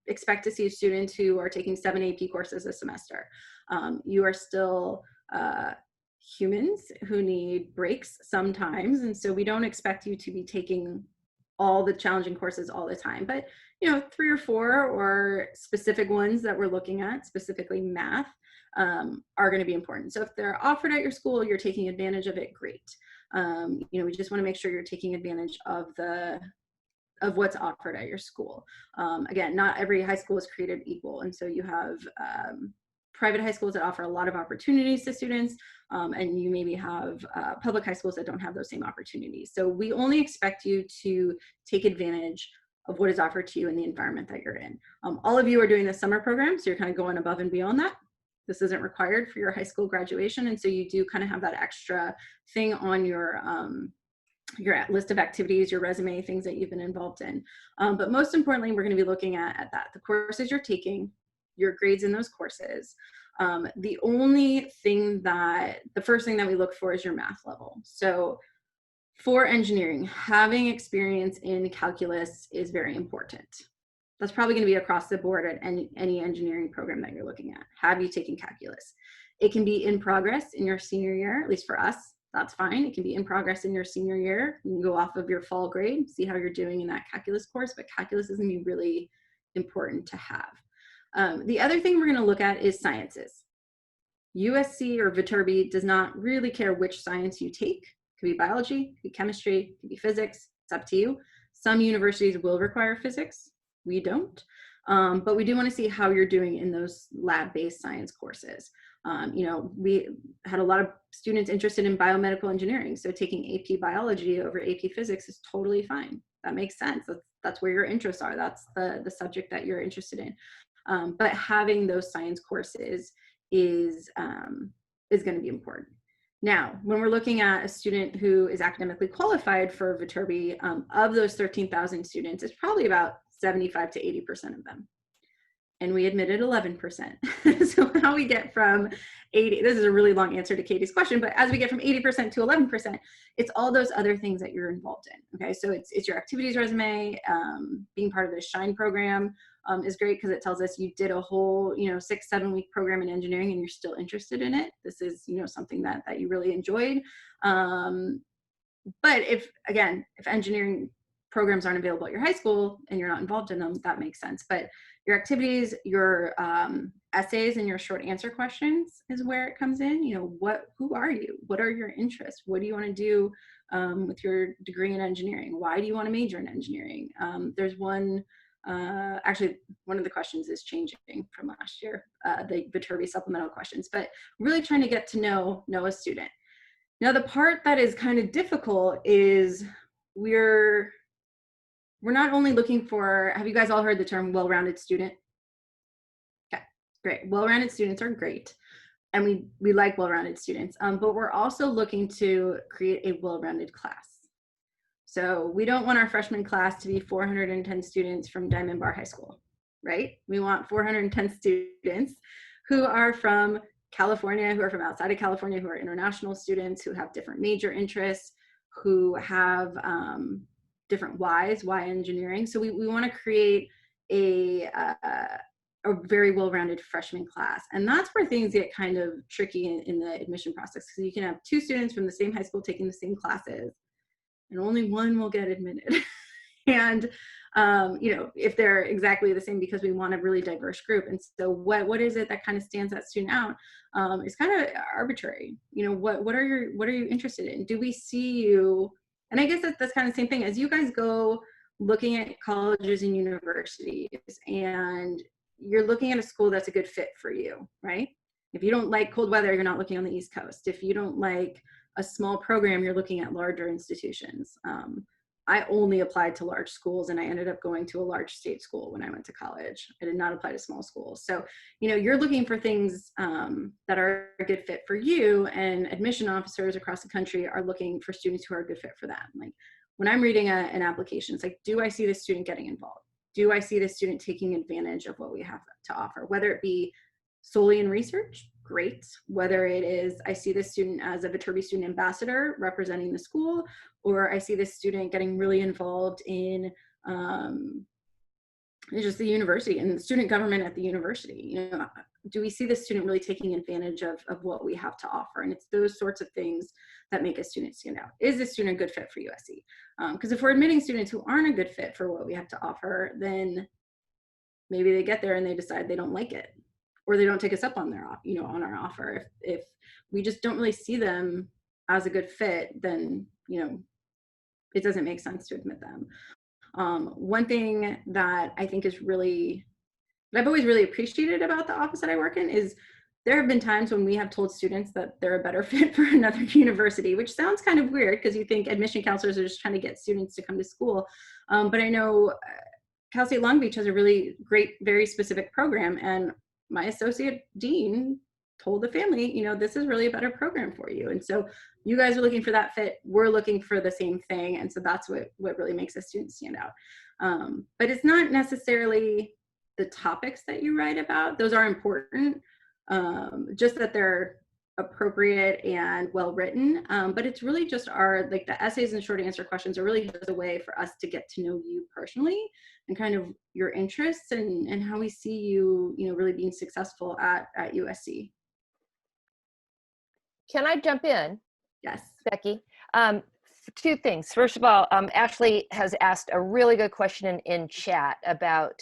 expect to see students who are taking 7 AP courses a semester. You are still humans who need breaks sometimes, and so we don't expect you to be taking all the challenging courses all the time, but 3 or 4 or specific ones that we're looking at, specifically math, are going to be important. So if they're offered at your school, you're taking advantage of it, great. We just want to make sure you're taking advantage of what's offered at your school. Again, not every high school is created equal, and so you have private high schools that offer a lot of opportunities to students, and you maybe have public high schools that don't have those same opportunities. So we only expect you to take advantage of what is offered to you in the environment that you're in. All of you are doing the summer program, so you're kind of going above and beyond that. This isn't required for your high school graduation, and so you do kind of have that extra thing on your list of activities, your resume, things that you've been involved in. But most importantly, we're going to be looking at that, the courses you're taking, your grades in those courses. The first thing that we look for is your math level. So for engineering, having experience in calculus is very important. That's probably going to be across the board at any engineering program that you're looking at. Have you taken calculus? It can be in progress in your senior year, at least for us, that's fine. It can be in progress in your senior year. You can go off of your fall grade, see how you're doing in that calculus course, but calculus is going to be really important to have. The other thing we're going to look at is sciences. USC or Viterbi does not really care which science you take. It could be biology, it could be chemistry, it could be physics. It's up to you. Some universities will require physics. We don't. But we do want to see how you're doing in those lab-based science courses. We had a lot of students interested in biomedical engineering. So taking AP biology over AP physics is totally fine. That makes sense. That's where your interests are. That's the subject that you're interested in. But having those science courses is going to be important. Now, when we're looking at a student who is academically qualified for Viterbi, of those 13,000 students, it's probably about 75 to 80% of them. And we admitted 11%. So how we get from 80, this is a really long answer to Katie's question, but as we get from 80% to 11%, it's all those other things that you're involved in. Okay, so it's your activities resume, being part of the SHINE program is great because it tells us you did a whole 6-7 week program in engineering and you're still interested in it. This is something that you really enjoyed. But if engineering programs aren't available at your high school and you're not involved in them, that makes sense. But your activities, your essays and your short answer questions is where it comes in. Who are you? What are your interests? What do you want to do with your degree in engineering? Why do you want to major in engineering? There's one, actually one of the questions is changing from last year, the Viterbi supplemental questions, but really trying to get to know a student. Now the part that is kind of difficult is we're not only looking for, have you guys all heard the term well-rounded student? Okay, great. Well-rounded students are great. And we like well-rounded students, but we're also looking to create a well-rounded class. So we don't want our freshman class to be 410 students from Diamond Bar High School, right? We want 410 students who are from California, who are from outside of California, who are international students, who have different major interests, who have different whys, why engineering. So we want to create a very well-rounded freshman class. And that's where things get kind of tricky in the admission process, because you can have 2 students from the same high school taking the same classes and only one will get admitted. And you know, if they're exactly the same, because we want a really diverse group. And so what is it that kind of stands that student out? It's kind of arbitrary. You know, what are you interested in? Do we see you? And I guess that's kind of the same thing as you guys go looking at colleges and universities, and you're looking at a school that's a good fit for you, right? If you don't like cold weather, you're not looking on the East Coast. If you don't like a small program, you're looking at larger institutions. I only applied to large schools, and I ended up going to a large state school when I went to college. I did not apply to small schools. So, you know, you're looking for things that are a good fit for you, and admission officers across the country are looking for students who are a good fit for them. Like when I'm reading an application, it's like, do I see the student getting involved? Do I see the student taking advantage of what we have to offer? Whether it be solely in research, great. Whether it is, I see this student as a Viterbi student ambassador representing the school, or I see this student getting really involved in just the university and the student government at the university. You know, do we see the student really taking advantage of what we have to offer? And it's those sorts of things that make a student stand out. Is this student a good fit for USC? Because if we're admitting students who aren't a good fit for what we have to offer, then maybe they get there and they decide they don't like it, or they don't take us up on their, you know, on our offer. If we just don't really see them as a good fit, then, you know, it doesn't make sense to admit them. One thing that I think is really, that I've always really appreciated about the office that I work in is there have been times when we have told students that they're a better fit for another university, which sounds kind of weird because you think admission counselors are just trying to get students to come to school. But I know Cal State Long Beach has a really great, very specific program, and my associate dean told the family, you know, this is really a better program for you. And so you guys are looking for that fit. We're looking for the same thing. And so that's what really makes a student stand out. But it's not necessarily the topics that you write about. Those are important, just that they're appropriate and well written. But it's really just like the essays and short answer questions are really just a way for us to get to know you personally and kind of your interests and how we see you, you know, really being successful at USC. Can I jump in? Yes. Becky. Two things. First of all, Ashley has asked a really good question in chat about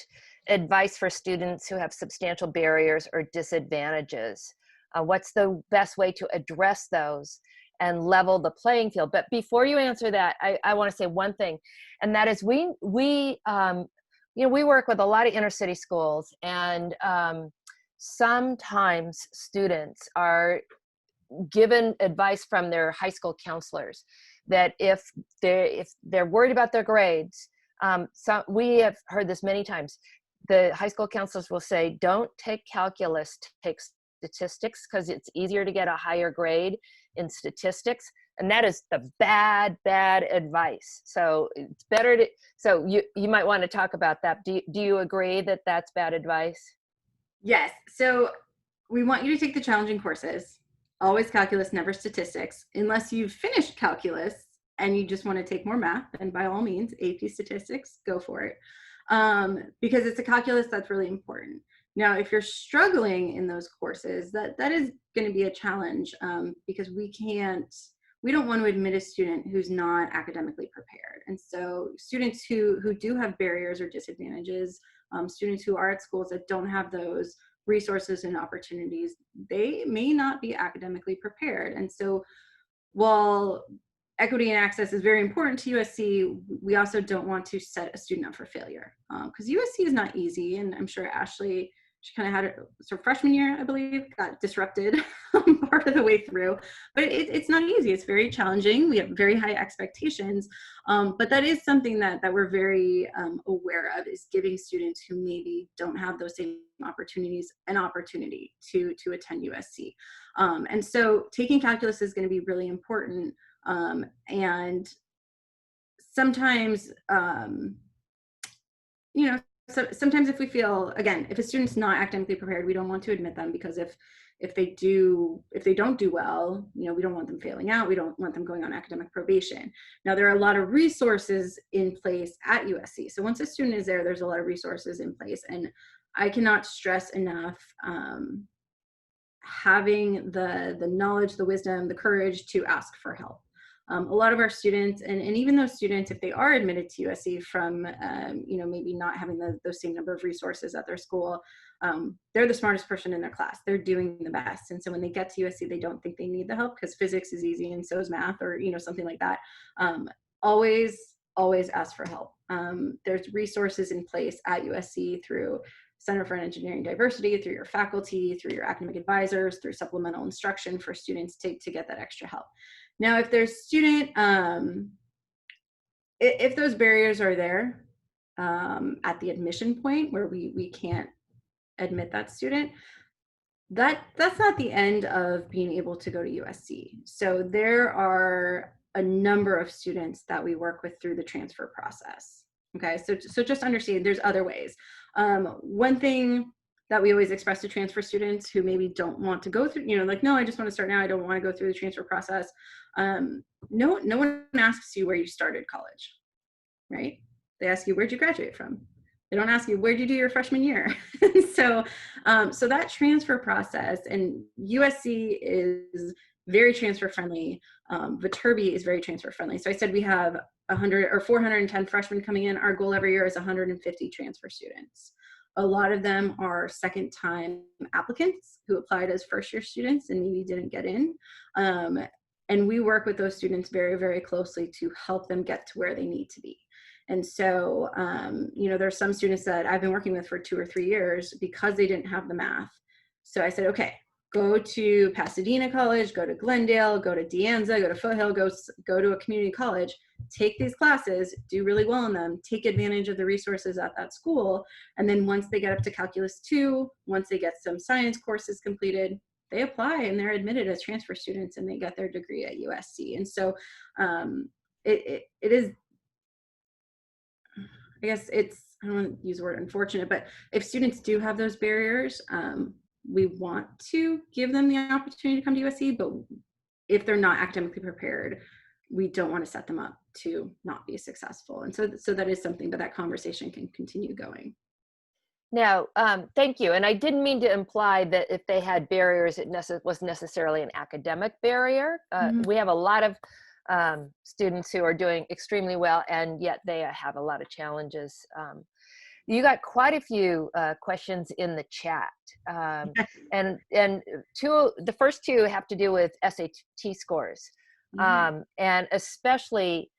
advice for students who have substantial barriers or disadvantages. What's the best way to address those and level the playing field? But before you answer that, I want to say one thing, and that is we you know, we work with a lot of inner city schools, and sometimes students are given advice from their high school counselors that if they're worried about their grades, so we have heard this many times, the high school counselors will say, don't take calculus, take statistics, because it's easier to get a higher grade in statistics. And that is the bad advice. So it's better to, so you might want to talk about that. Do you agree that that's bad advice? Yes. So we want you to take the challenging courses. Always calculus, never statistics. Unless you've finished calculus and you just want to take more math, then by all means, AP statistics, go for it. Because it's a calculus that's really important. Now, if you're struggling in those courses, that is going to be a challenge, because we don't want to admit a student who's not academically prepared. And so students who do have barriers or disadvantages, students who are at schools that don't have those resources and opportunities, they may not be academically prepared. And so while equity and access is very important to USC, we also don't want to set a student up for failure, because USC is not easy. And I'm sure Ashley, she kind of had her freshman year, I believe, got disrupted part of the way through. But it's not easy. It's very challenging. We have very high expectations. But that is something that we're very aware of, is giving students who maybe don't have those same opportunities an opportunity to attend USC. And so taking calculus is going to be really important. And sometimes, you know, so sometimes if we feel, again, if a student's not academically prepared, we don't want to admit them, because if they don't do well, you know, we don't want them failing out. We don't want them going on academic probation. Now, there are a lot of resources in place at USC. So once a student is there, there's a lot of resources in place. And I cannot stress enough having the knowledge, the wisdom, the courage to ask for help. A lot of our students, and even those students, if they are admitted to USC from, maybe not having those same number of resources at their school, they're the smartest person in their class. They're doing the best. And so when they get to USC, they don't think they need the help because physics is easy and so is math, or, something like that. Always ask for help. There's resources in place at USC through Center for Engineering Diversity, through your faculty, through your academic advisors, through supplemental instruction for students to get that extra help. Now, if there's if those barriers are there at the admission point where we can't admit that student, that's not the end of being able to go to USC. So there are a number of students that we work with through the transfer process. Okay, so just understand there's other ways. One thing that we always express to transfer students who maybe don't want to go through, no, I just want to start now, I don't want to go through the transfer process. No one asks you where you started college, right? They ask you, where'd you graduate from? They don't ask you, where'd you do your freshman year? So that transfer process, and USC is very transfer friendly. Viterbi is very transfer friendly. So I said we have 100 or 410 freshmen coming in. Our goal every year is 150 transfer students. A lot of them are second time applicants who applied as first year students and maybe didn't get in. And we work with those students very, very closely to help them get to where they need to be. And so, there's some students that I've been working with for 2 or 3 years because they didn't have the math. So I said, okay, go to Pasadena College, go to Glendale, go to De Anza, go to Foothill, go to a community college, take these classes, do really well in them, take advantage of the resources at that school. And then once they get up to Calculus 2, once they get some science courses completed, they apply and they're admitted as transfer students and they get their degree at USC. And so it is, I guess I don't want to use the word unfortunate, but if students do have those barriers, we want to give them the opportunity to come to USC, but if they're not academically prepared, we don't want to set them up to not be successful. And so that is something, but that conversation can continue going. Now, thank you. And I didn't mean to imply that if they had barriers, it was necessarily an academic barrier. We have a lot of students who are doing extremely well, and yet they have a lot of challenges. You got quite a few questions in the chat, and the first two have to do with SAT scores, and especially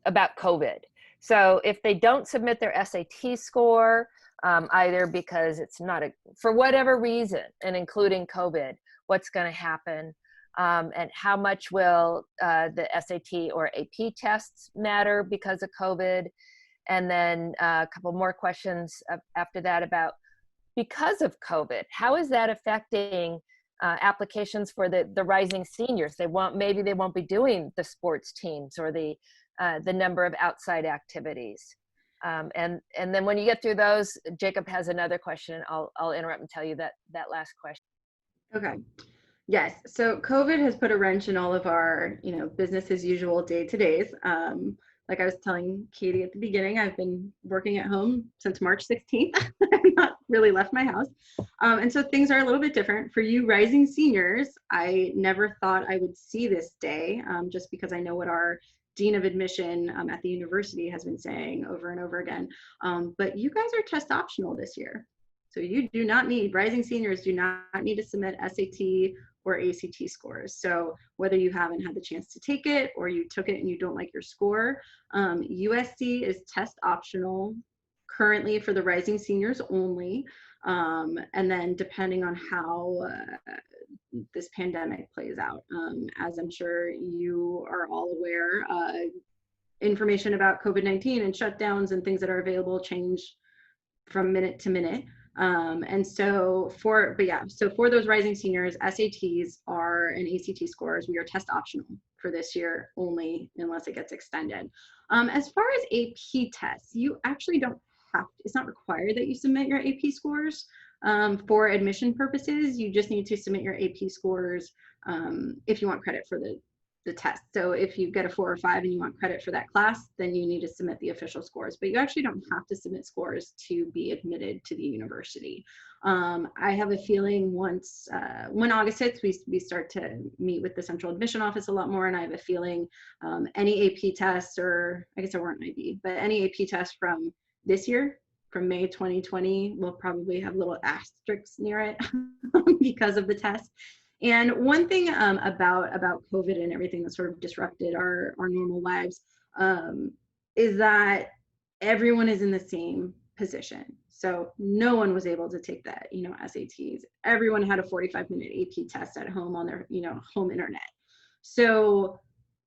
about COVID. So if they don't submit their SAT score, either because it's not for whatever reason, and including COVID, what's going to happen, and how much will the SAT or AP tests matter because of COVID? And then a couple more questions after that about, because of COVID, how is that affecting applications for the rising seniors? Maybe they won't be doing the sports teams or the number of outside activities. And then when you get through those, Jacob has another question. I'll interrupt and tell you that last question. Okay. Yes. So COVID has put a wrench in all of our, business as usual day-to-days. Like I was telling Katie at the beginning, I've been working at home since March 16th. I've not really left my house. And so things are a little bit different. For you rising seniors, I never thought I would see this day, just because I know what our Dean of Admission at the university has been saying over and over again. But you guys are test optional this year. So you do not need, rising seniors do not need to submit SAT or ACT scores. So whether you haven't had the chance to take it or you took it and you don't like your score, USC is test optional currently for the rising seniors only. And then depending on how this pandemic plays out, as I'm sure you are all aware, information about COVID-19 and shutdowns and things that are available change from minute to minute. And so for those rising seniors, SATs and ACT scores, we are test optional for this year only unless it gets extended. As far as AP tests, you actually don't have to, it's not required that you submit your AP scores for admission purposes. You just need to submit your AP scores if you want credit for the test. So if you get a 4 or 5 and you want credit for that class, then you need to submit the official scores, but you actually don't have to submit scores to be admitted to the university. I have a feeling once, when August hits, we start to meet with the central admission office a lot more, and I have a feeling any AP tests, or I guess there weren't IB, but any AP tests from this year, from May 2020, will probably have little asterisks near it because of the test. And one thing about COVID and everything that sort of disrupted our normal lives is that everyone is in the same position. So no one was able to take that, SATs. Everyone had a 45-minute AP test at home on their, home internet. So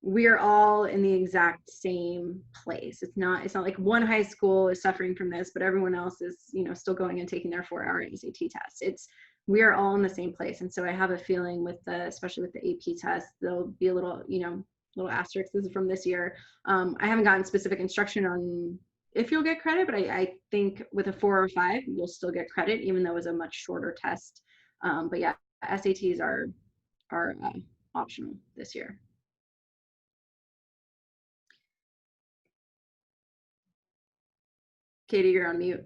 we're all in the exact same place. It's not like one high school is suffering from this, but everyone else is, still going and taking their 4-hour SAT test. We are all in the same place. And so I have a feeling especially with the AP test, there'll be a little, little asterisks. This is from this year. I haven't gotten specific instruction on if you'll get credit, but I think with a 4 or 5, you'll still get credit, even though it was a much shorter test. But yeah, SATs are optional this year. Katie, you're on mute.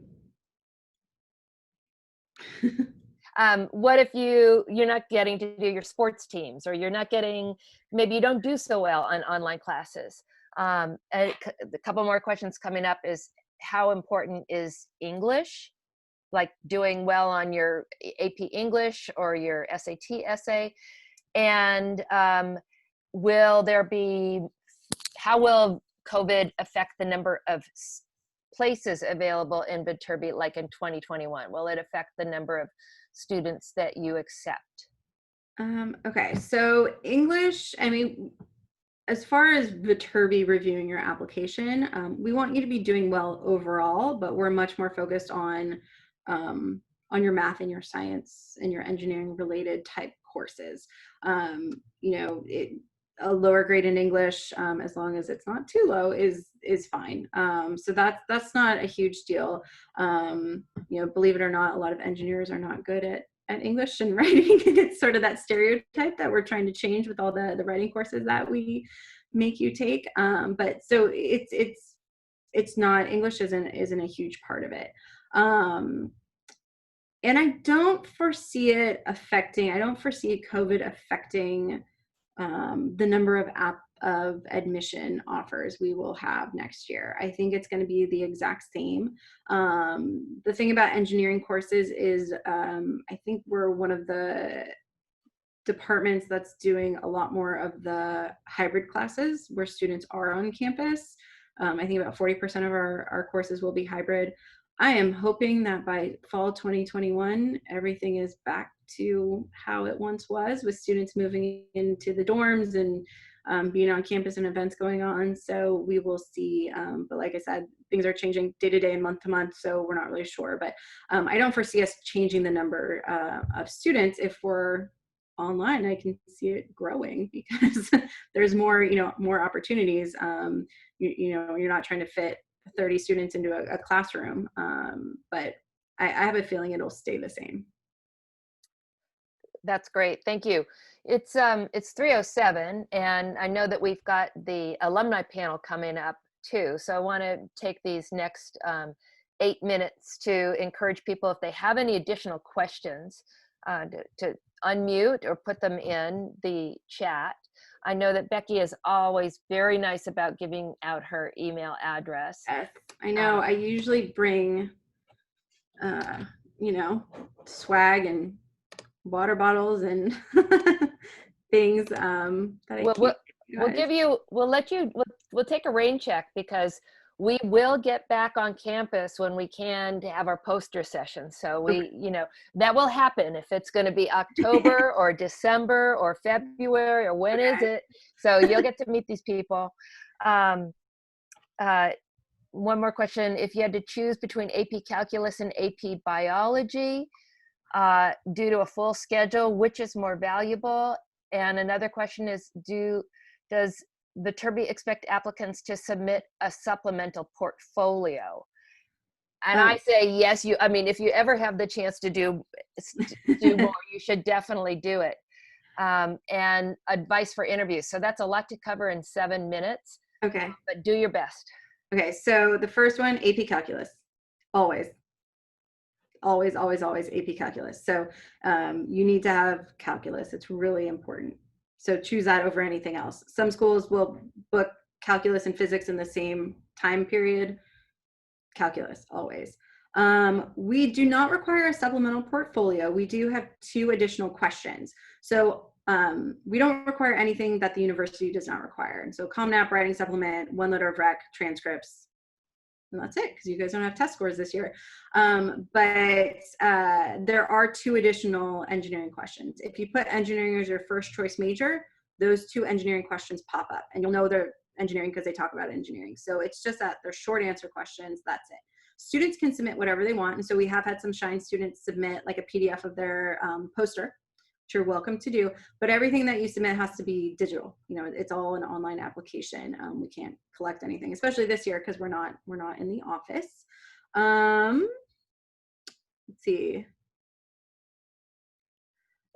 What if you're not getting to do your sports teams, or maybe you don't do so well on online classes? A couple more questions coming up is, how important is English? Like doing well on your AP English or your SAT essay? And how will COVID affect the number of places available in Viterbi like in 2021? Will it affect the number of students that you accept? Okay, so English, as far as Viterbi reviewing your application, we want you to be doing well overall, but we're much more focused on your math and your science and your engineering related type courses. A lower grade in English, as long as it's not too low, is fine. So that's not a huge deal. Believe it or not, a lot of engineers are not good at English and writing. It's sort of that stereotype that we're trying to change with all the writing courses that we make you take. But so it's not, English isn't a huge part of it. And I don't foresee COVID affecting the number of admission offers we will have next year. I think it's going to be the exact same. The thing about engineering courses is I think we're one of the departments that's doing a lot more of the hybrid classes where students are on campus. I think about 40% of our courses will be hybrid. I am hoping that by fall 2021, everything is back to how it once was, with students moving into the dorms and being on campus and events going on. So we will see, but like I said, things are changing day to day and month to month, so we're not really sure. But I don't foresee us changing the number of students. If we're online, I can see it growing because there's more, more opportunities. You're not trying to fit 30 students into a classroom, but I have a feeling it'll stay the same. That's great. Thank you. It's 3:07, and I know that we've got the alumni panel coming up too. So I want to take these next 8 minutes to encourage people, if they have any additional questions, to unmute or put them in the chat. I know that Becky is always very nice about giving out her email address. Yes, I know. I usually bring, swag and water bottles and things that we'll take a rain check, because we will get back on campus when we can to have our poster session. So that will happen. If it's going to be October or December or February, or when is it? So you'll get to meet these people. One more question. If you had to choose between AP Calculus and AP Biology, due to a full schedule, which is more valuable? And another question is, does Viterbi expect applicants to submit a supplemental portfolio? And I say yes. If you ever have the chance to do more, you should definitely do it. and advice for interviews. So that's a lot to cover in 7 minutes. Okay. But do your best. Okay, so the first one, AP Calculus. Always. Always, always, always AP Calculus. So you need to have calculus. It's really important. So choose that over anything else. Some schools will book calculus and physics in the same time period. Calculus, always. We do not require a supplemental portfolio. We do have 2 additional questions. So we don't require anything that the university does not require. And so Common App, writing supplement, 1 letter of rec, transcripts, and that's it, because you guys don't have test scores this year. But there are 2 additional engineering questions. If you put engineering as your first choice major, those 2 engineering questions pop up, and you'll know they're engineering because they talk about engineering. So it's just that they're short answer questions, that's it. Students can submit whatever they want, and so we have had some Shine students submit like a PDF of their poster, which you're welcome to do, but everything that you submit has to be digital. You know, it's all an online application. We can't collect anything, especially this year because we're not in the office. Let's see.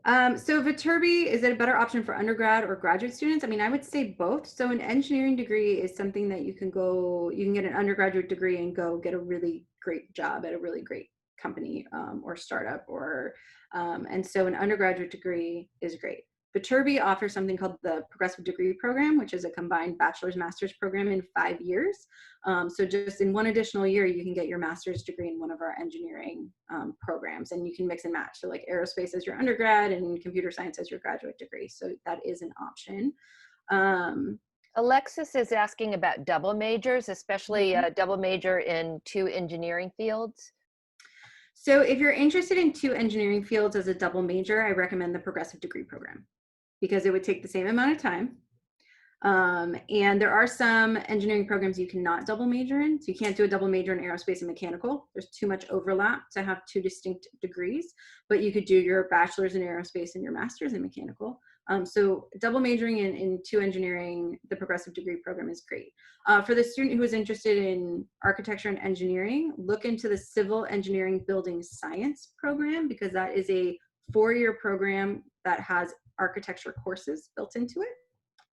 So Viterbi, is it a better option for undergrad or graduate students? I mean, I would say both. So an engineering degree is something that you can get an undergraduate degree and go get a really great job at a really great company or startup, and so an undergraduate degree is great. Viterbi offers something called the Progressive Degree Program, which is a combined bachelor's master's program in 5 years. So just in 1 additional year, you can get your master's degree in one of our engineering programs, and you can mix and match. So like aerospace as your undergrad and computer science as your graduate degree. So that is an option. Alexis is asking about double majors, especially a double major in 2 engineering fields. So if you're interested in 2 engineering fields as a double major, I recommend the Progressive Degree Program because it would take the same amount of time. And there are some engineering programs you cannot double major in. So you can't do a double major in aerospace and mechanical. There's too much overlap to have 2 distinct degrees, but you could do your bachelor's in aerospace and your master's in mechanical. So double majoring in 2 engineering, the Progressive Degree Program is great. For the student who is interested in architecture and engineering, look into the Civil Engineering Building Science program because that is a 4-year program that has architecture courses built into it.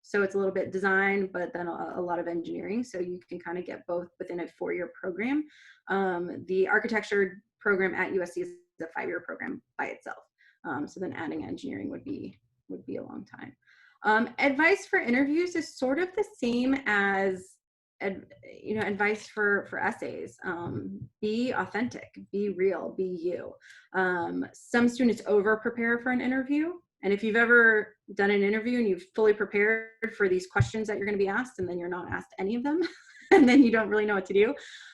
So it's a little bit design, but then a lot of engineering. So you can kind of get both within a 4-year program. The architecture program at USC is a 5-year program by itself. So then adding engineering would be a long time. Advice for interviews is sort of the same as advice for essays. Be authentic, be real, be you. Some students over prepare for an interview. And if you've ever done an interview and you've fully prepared for these questions that you're going to be asked, and then you're not asked any of them, and then you don't really know what to do,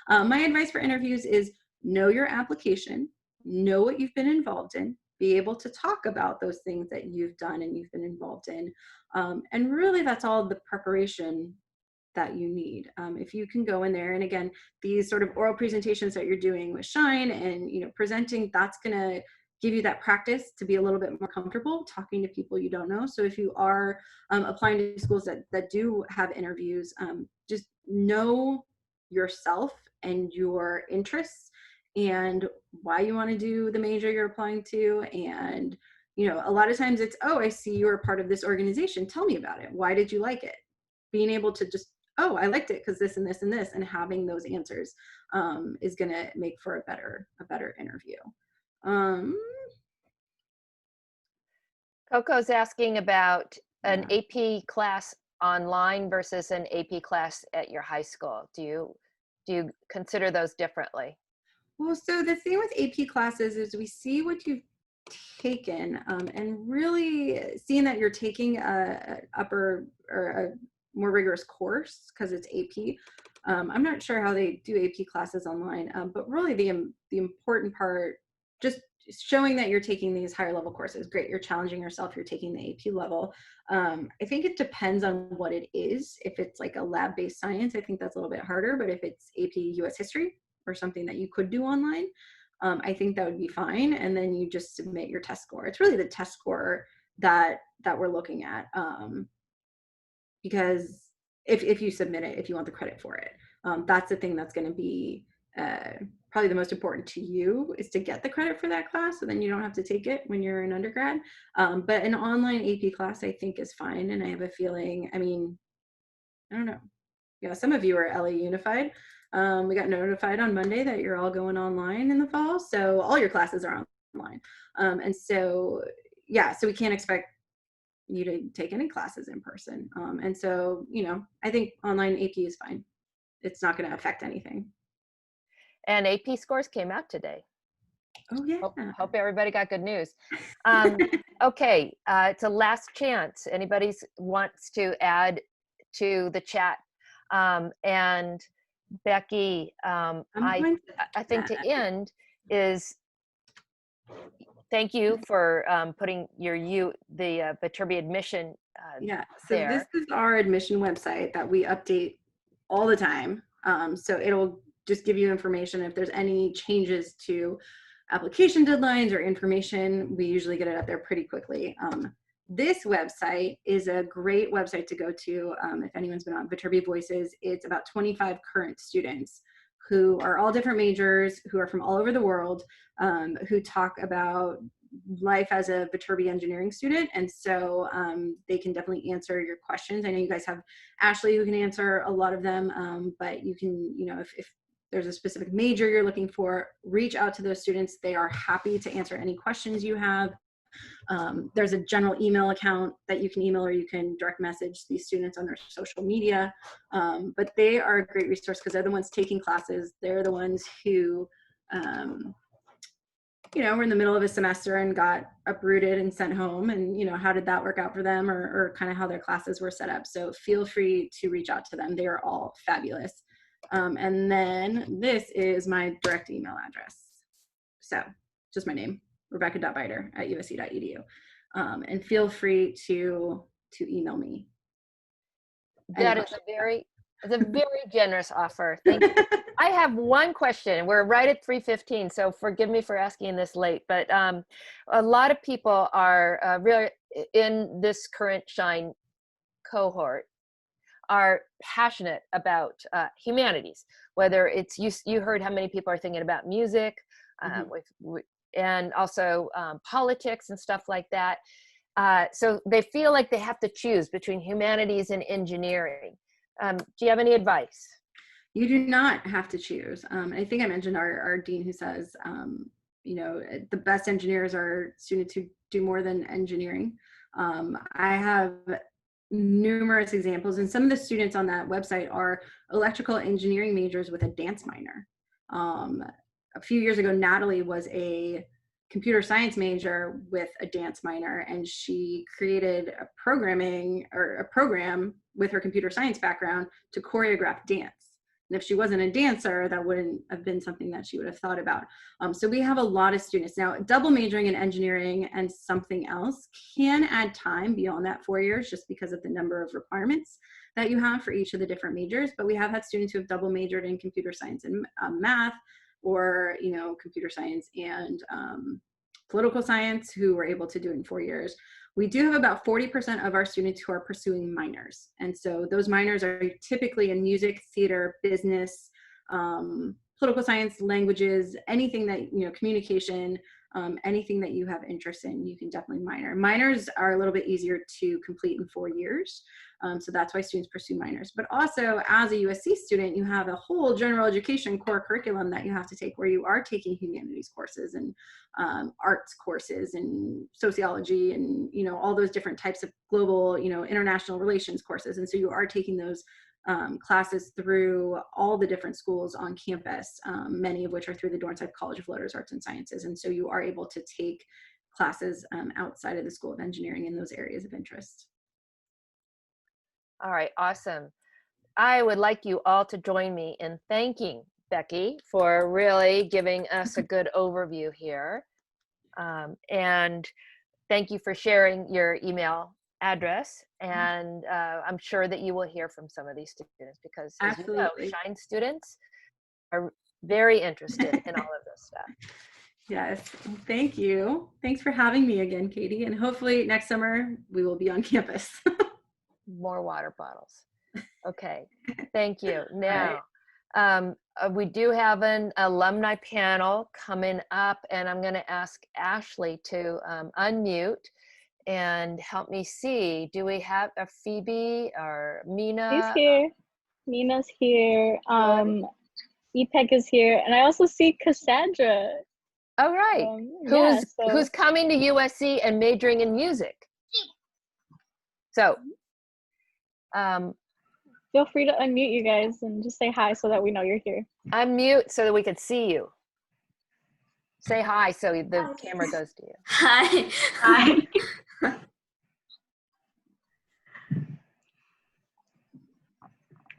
my advice for interviews is know your application, know what you've been involved in, be able to talk about those things that you've done and you've been involved in. And really that's all the preparation that you need. If you can go in there, and again, these sort of oral presentations that you're doing with Shine and presenting, that's gonna give you that practice to be a little bit more comfortable talking to people you don't know. So if you are applying to schools that do have interviews, just know yourself and your interests and why you want to do the major you're applying to. And a lot of times it's, oh, I see you're a part of this organization, tell me about it, why did you like it? Being able to just, oh, I liked it because this and this and this, and having those answers is going to make for a better interview. Coco's asking about an AP class online versus an AP class at your high school. Do you consider those differently? Well, so the thing with AP classes is we see what you've taken, and really seeing that you're taking a upper or a more rigorous course because it's AP. I'm not sure how they do AP classes online, but really the important part, just showing that you're taking these higher level courses. Great, you're challenging yourself, you're taking the AP level. I think it depends on what it is. If it's like a lab-based science, I think that's a little bit harder, but if it's AP US history or something that you could do online, I think that would be fine. And then you just submit your test score. It's really the test score that we're looking at, because if you submit it, if you want the credit for it, that's the thing that's going to be probably the most important to you is to get the credit for that class, so then you don't have to take it when you're an undergrad. But an online AP class I think is fine, and I have a feeling, I mean, I don't know. Yeah, some of you are LA Unified. We got notified on Monday that you're all going online in the fall, so all your classes are online. And so, yeah, so we can't expect you to take any classes in person. And so, you know, I think online AP is fine. It's not going to affect anything. And AP scores came out today. Oh yeah. Hope everybody got good news. Okay, it's a last chance. Anybody wants to add to the chat? And Becky, I think to end is thank you for putting the Viterbi admission yeah, so there. this is our admission website that we update all the time. So it'll just give you information if there's any changes to application deadlines or information. We usually get it up there pretty quickly. This website is a great website to go to if anyone's been on Viterbi Voices. It's about 25 current students who are all different majors, who are from all over the world, who talk about life as a Viterbi engineering student. And so they can definitely answer your questions. I know you guys have Ashley who can answer a lot of them, but you can, you know, if there's a specific major you're looking for, reach out to those students. They are happy to answer any questions you have. There's a general email account that you can email, or you can direct message these students on their social media. But they are a great resource because they're the ones taking classes. They're the ones who, you know, were in the middle of a semester and got uprooted and sent home, and, you know, how did that work out for them, or kind of how their classes were set up. So feel free to reach out to them. They are all fabulous. And then this is my direct email address. So just my name, rebecca.biter@usc.edu. And feel free to email me. That is a very generous offer. Thank you. I have one question. We're right at 3:15, so forgive me for asking this late, but a lot of people are really in this current Shine cohort are passionate about humanities, whether it's, you heard how many people are thinking about music, and also politics and stuff like that. So they feel like they have to choose between humanities and engineering. Do you have any advice? You do not have to choose. I think I mentioned our dean who says, you know, the best engineers are students who do more than engineering. I have numerous examples, and some of the students on that website are electrical engineering majors with a dance minor. A few years ago, Natalie was a computer science major with a dance minor, and she created a program with her computer science background to choreograph dance. And if she wasn't a dancer, that wouldn't have been something that she would have thought about. So we have a lot of students. Now, double majoring in engineering and something else can add time beyond that 4 years, just because of the number of requirements that you have for each of the different majors. But we have had students who have double majored in computer science and math, or, you know, computer science and political science, who were able to do it in 4 years. We do have about 40% of our students who are pursuing minors. And so those minors are typically in music, theater, business, political science, languages, anything that, you know, communication, anything that you have interest in, you can definitely minor. Minors are a little bit easier to complete in 4 years. So that's why students pursue minors. But also, as a USC student, you have a whole general education core curriculum that you have to take, where you are taking humanities courses and arts courses and sociology and, you know, all those different types of global, you know, international relations courses. And so you are taking those classes through all the different schools on campus, many of which are through the Dornside College of Letters, Arts, and Sciences. And so you are able to take classes outside of the School of Engineering in those areas of interest. All right, awesome. I would like you all to join me in thanking Becky for really giving us a good overview here. And thank you for sharing your email address. And I'm sure that you will hear from some of these students, because as you know, Shine students are very interested in all of this stuff. Yes, thank you. Thanks for having me again, Katie. And hopefully next summer we will be on campus. More water bottles. Okay, thank you. Now, We do have an alumni panel coming up, and I'm going to ask Ashley to unmute and help me see. Do we have a Phoebe or Mina? She's here. Mina's here. EPEC is here, and I also see Cassandra. All right. Who's coming to USC and majoring in music? So, feel free to unmute, you guys, and just say hi so that we know you're here. Unmute so that we can see you. Say hi so the camera goes to you. Hi. Hi.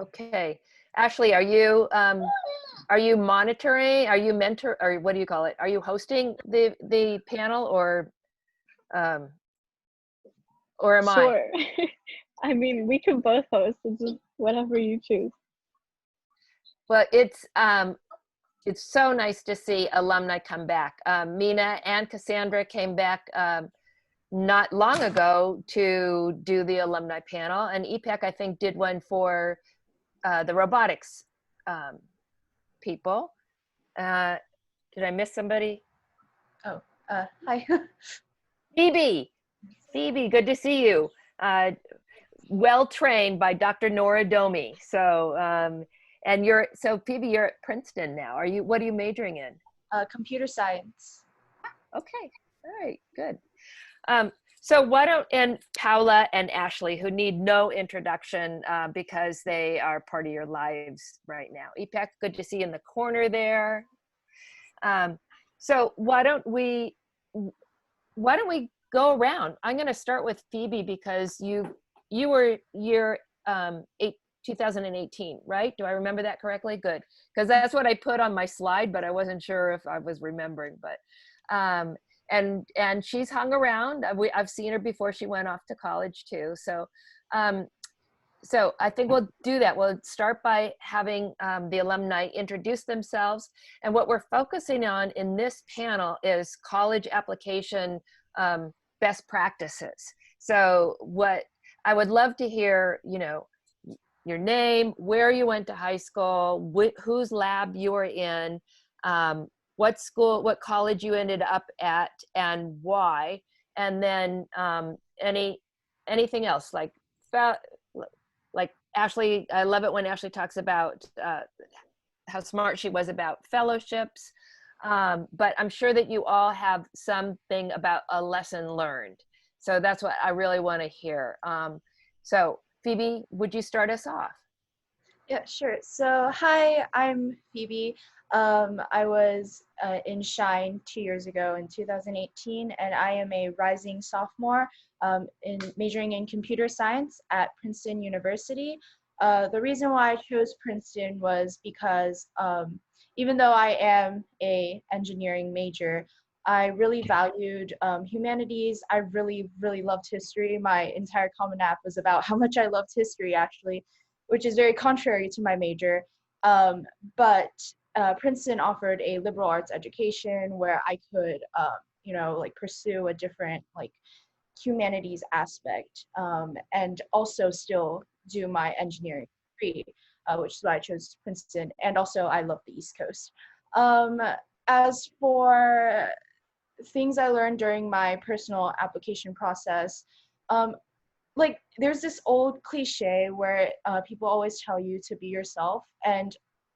Okay. Ashley, are you monitoring? Are you mentor, or what do you call it? Are you hosting the panel, or am I? Sure. I mean, we can both host. It's just whatever you choose. Well, it's so nice to see alumni come back. Mina and Cassandra came back not long ago to do the alumni panel, and EPEC, I think, did one for the robotics people. Did I miss somebody? Oh, hi. Phoebe, good to see you. Well trained by Dr. Nora Domi. So, and Phoebe, you're at Princeton now. What are you majoring in? Computer science. Okay, all right, good. So and Paula and Ashley, who need no introduction because they are part of your lives right now. EPEC, good to see you in the corner there. So why don't we go around? I'm going to start with Phoebe because you were year 2018, right? Do I remember that correctly? Good, because that's what I put on my slide, but I wasn't sure if I was remembering. But and she's hung around. I've seen her before she went off to college too. So so I think we'll do that. We'll start by having the alumni introduce themselves. And what we're focusing on in this panel is college application best practices. So what I would love to hear, your name, where you went to high school, whose lab you were in, what school, what college you ended up at, and why, and then anything else like Ashley. I love it when Ashley talks about how smart she was about fellowships, but I'm sure that you all have something about a lesson learned. So that's what I really want to hear. So Phoebe, would you start us off? Yeah, sure. So hi, I'm Phoebe. I was in Shine 2 years ago in 2018, and I am a rising sophomore majoring in computer science at Princeton University. The reason why I chose Princeton was because even though I am a engineering major, I really valued humanities. I really, really loved history. My entire Common App was about how much I loved history, actually, which is very contrary to my major. But Princeton offered a liberal arts education where I could, pursue a different humanities aspect, and also still do my engineering degree, which is why I chose Princeton. And also, I love the East Coast. As for things I learned during my personal application process, there's this old cliche where people always tell you to be yourself,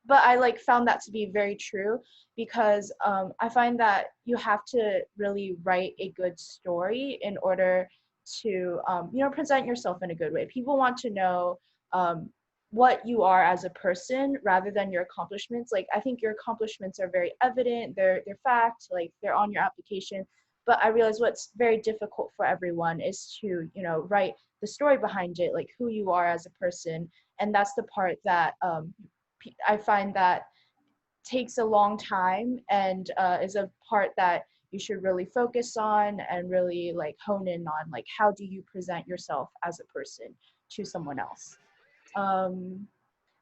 but I found that to be very true, because I find that you have to really write a good story in order to present yourself in a good way. People want to know what you are as a person rather than your accomplishments. I think your accomplishments are very evident, they're fact, they're on your application. But I realize what's very difficult for everyone is to write the story behind it, who you are as a person. And that's the part that I find that takes a long time, and is a part that you should really focus on and really hone in on, how do you present yourself as a person to someone else. Well,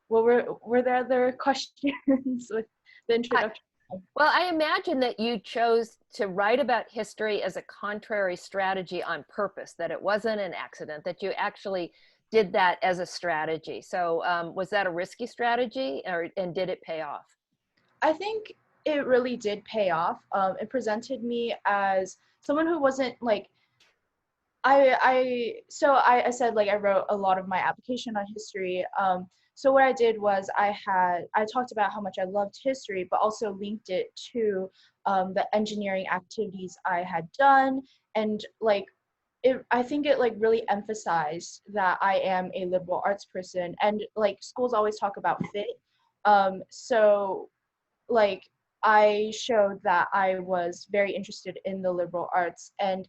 were there other questions with the introduction? Well, I imagine that you chose to write about history as a contrary strategy on purpose, that it wasn't an accident, that you actually did that as a strategy. So was that a risky strategy, and did it pay off? I think it really did pay off. It presented me as someone who wasn't like, I said like I wrote a lot of my application on history. So what I did was I talked about how much I loved history, but also linked it to the engineering activities I had done, and like I think it like really emphasized that I am a liberal arts person, and like schools always talk about fit. So like I showed that I was very interested in the liberal arts, and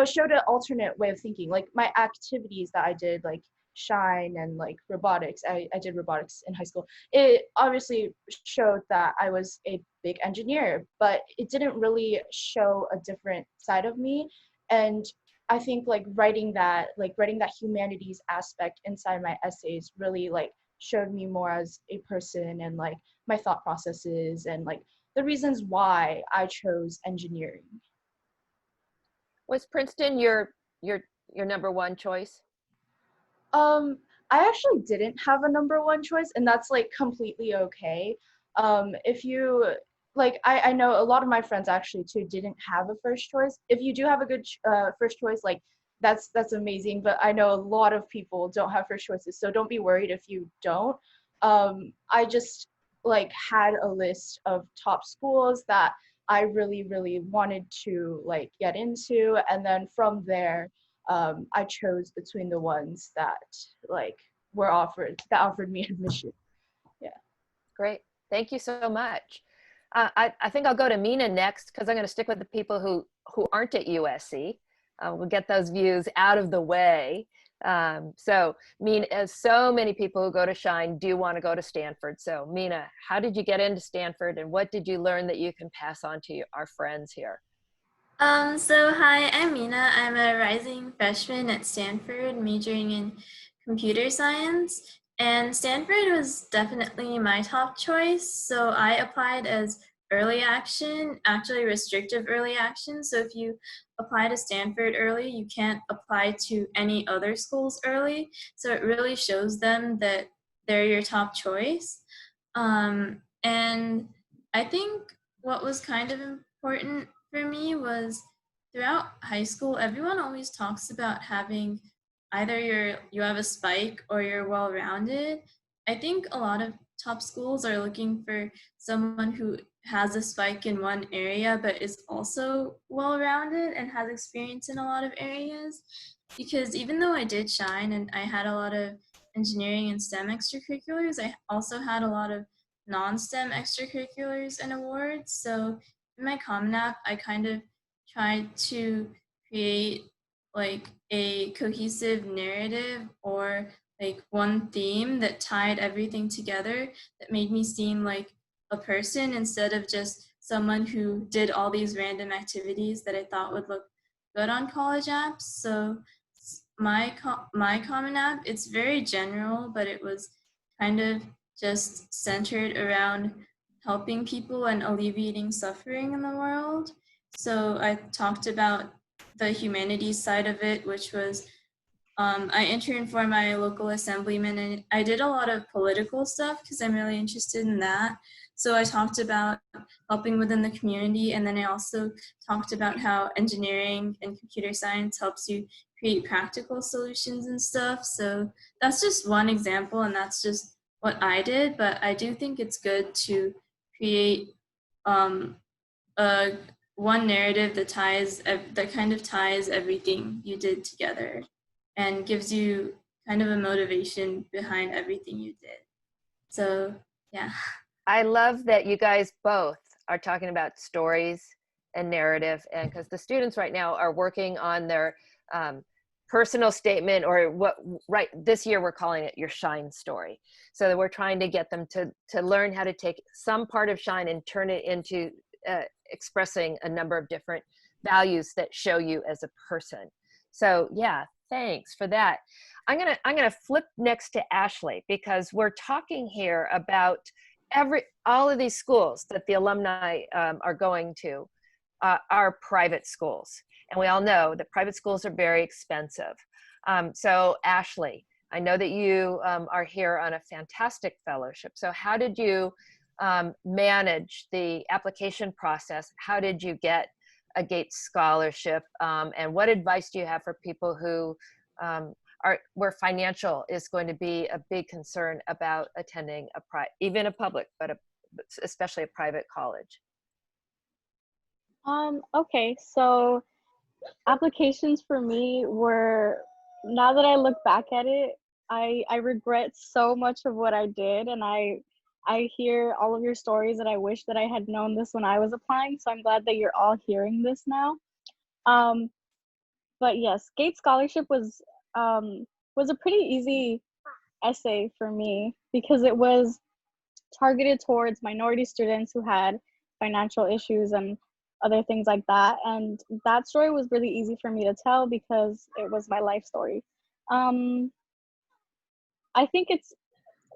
showed an alternate way of thinking. Like my activities that I did, like Shine and like robotics. I did robotics in high school. It obviously showed that I was a big engineer, but it didn't really show a different side of me. And I think like writing that humanities aspect inside my essays really like showed me more as a person, and like my thought processes, and like the reasons why I chose engineering. Was Princeton your number one choice? I actually didn't have a number one choice, and that's like completely okay. If you like, I know a lot of my friends actually too didn't have a first choice. If you do have a good first choice, like that's amazing. But I know a lot of people don't have first choices, so don't be worried if you don't. I just like had a list of top schools that I really, really wanted to like get into, and then from there, I chose between the ones that like offered me admission. Yeah. Great, thank you so much. I think I'll go to Mina next, because I'm going to stick with the people who aren't at USC. We'll get those views out of the way. So Mina, as so many people who go to Shine do want to go to Stanford. So Mina, how did you get into Stanford, and what did you learn that you can pass on to our friends here? So hi, I'm Mina. I'm a rising freshman at Stanford, majoring in computer science. And Stanford was definitely my top choice. So I applied as early action, actually restrictive early action. So if you apply to Stanford early, you can't apply to any other schools early. So it really shows them that they're your top choice. And I think what was kind of important for me was throughout high school, everyone always talks about having either you have a spike or you're well-rounded. I think a lot of top schools are looking for someone who has a spike in one area but is also well-rounded and has experience in a lot of areas. Because even though I did Shine and I had a lot of engineering and STEM extracurriculars, I also had a lot of non-STEM extracurriculars and awards. So in my Common App, I kind of tried to create like a cohesive narrative or like one theme that tied everything together, that made me seem like a person instead of just someone who did all these random activities that I thought would look good on college apps. So my Common App, it's very general, but it was kind of just centered around helping people and alleviating suffering in the world. So I talked about the humanities side of it, which was I interned for my local assemblyman, and I did a lot of political stuff because I'm really interested in that. So I talked about helping within the community, and then I also talked about how engineering and computer science helps you create practical solutions and stuff. So that's just one example, and that's just what I did, but I do think it's good to create one narrative that kind of ties everything you did together and gives you kind of a motivation behind everything you did. So yeah. I love that you guys both are talking about stories and narrative, and because the students right now are working on their personal statement, or right this year we're calling it your Shine story. So that we're trying to get them to learn how to take some part of Shine and turn it into expressing a number of different values that show you as a person. So yeah, thanks for that. I'm gonna flip next to Ashley, because we're talking here about all of these schools that the alumni are going to are private schools. And we all know that private schools are very expensive. So Ashley, I know that you are here on a fantastic fellowship. So how did you manage the application process? How did you get a Gates scholarship? And what advice do you have for people who where financial is going to be a big concern about attending even a public, but especially a private college? Okay, so applications for me were, now that I look back at it, I regret so much of what I did, and I hear all of your stories that I wish that I had known this when I was applying, so I'm glad that you're all hearing this now. But yes, Gates Scholarship was a pretty easy essay for me because it was targeted towards minority students who had financial issues and other things like that. And that story was really easy for me to tell because it was my life story. I think it's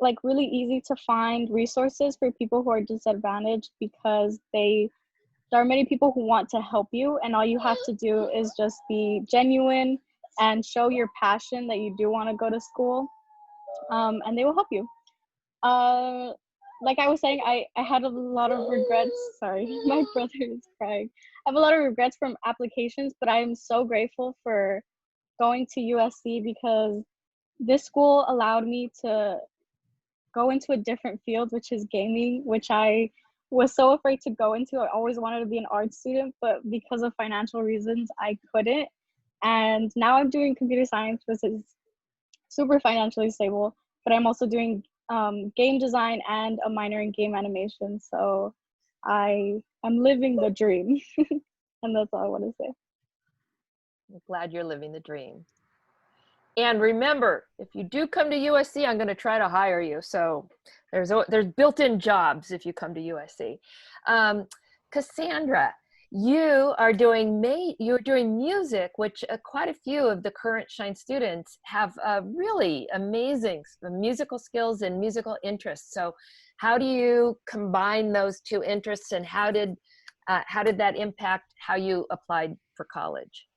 like really easy to find resources for people who are disadvantaged because there are many people who want to help you, and all you have to do is just be genuine and show your passion that you do want to go to school, and they will help you. Like I was saying, I had a lot of regrets. Sorry, my brother is crying. I have a lot of regrets from applications, but I am so grateful for going to USC because this school allowed me to go into a different field, which is gaming, which I was so afraid to go into. I always wanted to be an art student, but because of financial reasons, I couldn't. And now I'm doing computer science, which is super financially stable, but I'm also doing game design and a minor in game animation. So I'm living the dream. And that's all I want to say. I'm glad you're living the dream. And remember, if you do come to USC, I'm going to try to hire you. So there's built-in jobs if you come to USC. Cassandra, you're doing music, which quite a few of the current Shine students have really amazing musical skills and musical interests. So how do you combine those two interests, and how did that impact how you applied for college?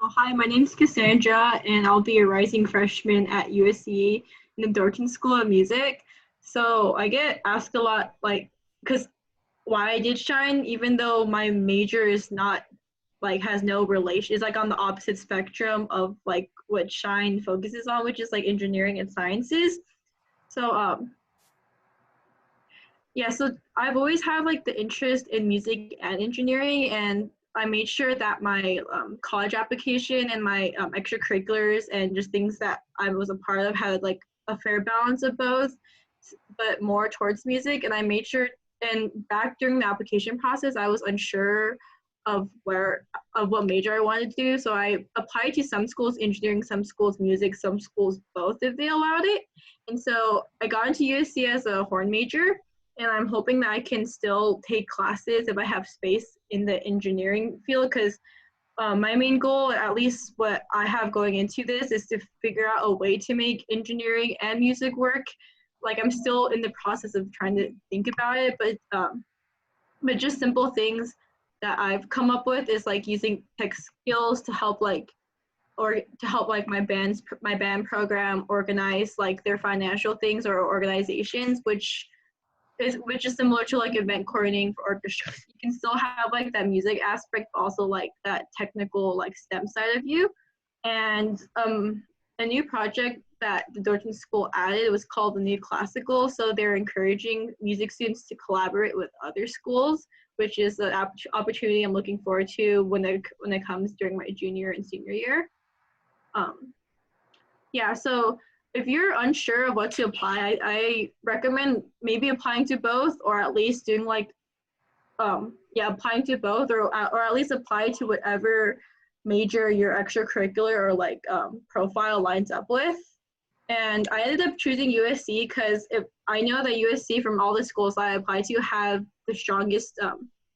Oh, hi, my name is Cassandra, and I'll be a rising freshman at USC in the Dorton School of Music. So I get asked a lot, like, because why I did Shine, even though my major is not, like, has no relation, it's like on the opposite spectrum of like what Shine focuses on, which is like engineering and sciences. So yeah, so I've always had like the interest in music and engineering, and I made sure that my college application and my extracurriculars and just things that I was a part of had like a fair balance of both, but more towards music. And I made sure, and back during the application process, I was unsure of what major I wanted to do. So I applied to some schools engineering, some schools music, some schools both if they allowed it. And so I got into USC as a horn major, and I'm hoping that I can still take classes if I have space in the engineering field, because my main goal, at least what I have going into this, is to figure out a way to make engineering and music work. Like, I'm still in the process of trying to think about it, but just simple things that I've come up with is like using tech skills to help my band program organize like their financial things or organizations, which is similar to like event coordinating for orchestras. You can still have like that music aspect, but also like that technical like STEM side of you. And a new project that the Dorton School added was called the New Classical. So they're encouraging music students to collaborate with other schools, which is an opportunity I'm looking forward to when it comes during my junior and senior year. Yeah, so if you're unsure of what to apply, I recommend maybe applying to both, or at least doing like, applying to both, or at least apply to whatever major your extracurricular or like profile lines up with. And I ended up choosing USC because I know that USC, from all the schools I applied to, have the strongest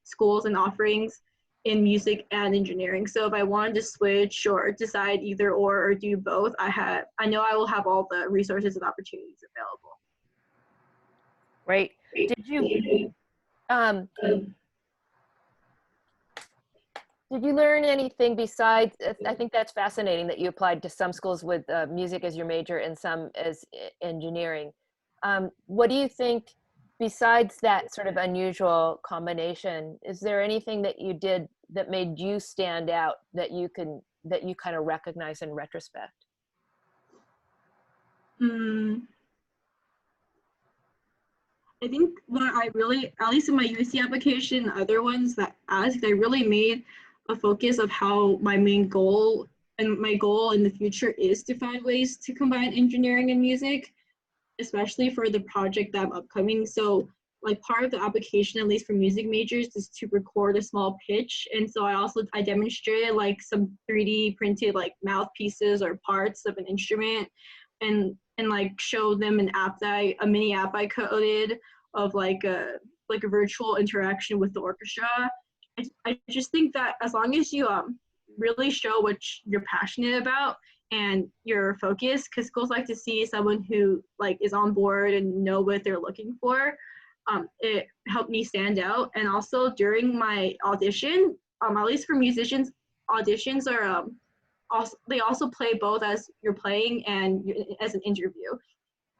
schools and offerings in music and engineering. So if I wanted to switch or decide either or do both, I know I will have all the resources and opportunities available. Great. Did you Did you learn anything besides, I think that's fascinating that you applied to some schools with music as your major and some as engineering. What do you think, besides that sort of unusual combination, is there anything that you did that made you stand out that you kind of recognize in retrospect? I think what I really, at least in my UC application and other ones that asked, I really made a focus of how my main goal and my goal in the future is to find ways to combine engineering and music, especially for the project that I'm upcoming. So like part of the application, at least for music majors, is to record a small pitch. And so I demonstrated like some 3D printed like mouthpieces or parts of an instrument and like showed them an app a mini app I coded of like a virtual interaction with the orchestra. I just think that as long as you really show what you're passionate about and your focus, because schools like to see someone who like is on board and know what they're looking for. It helped me stand out. And also during my audition, at least for musicians, auditions are they also play both as you're playing and as an interview.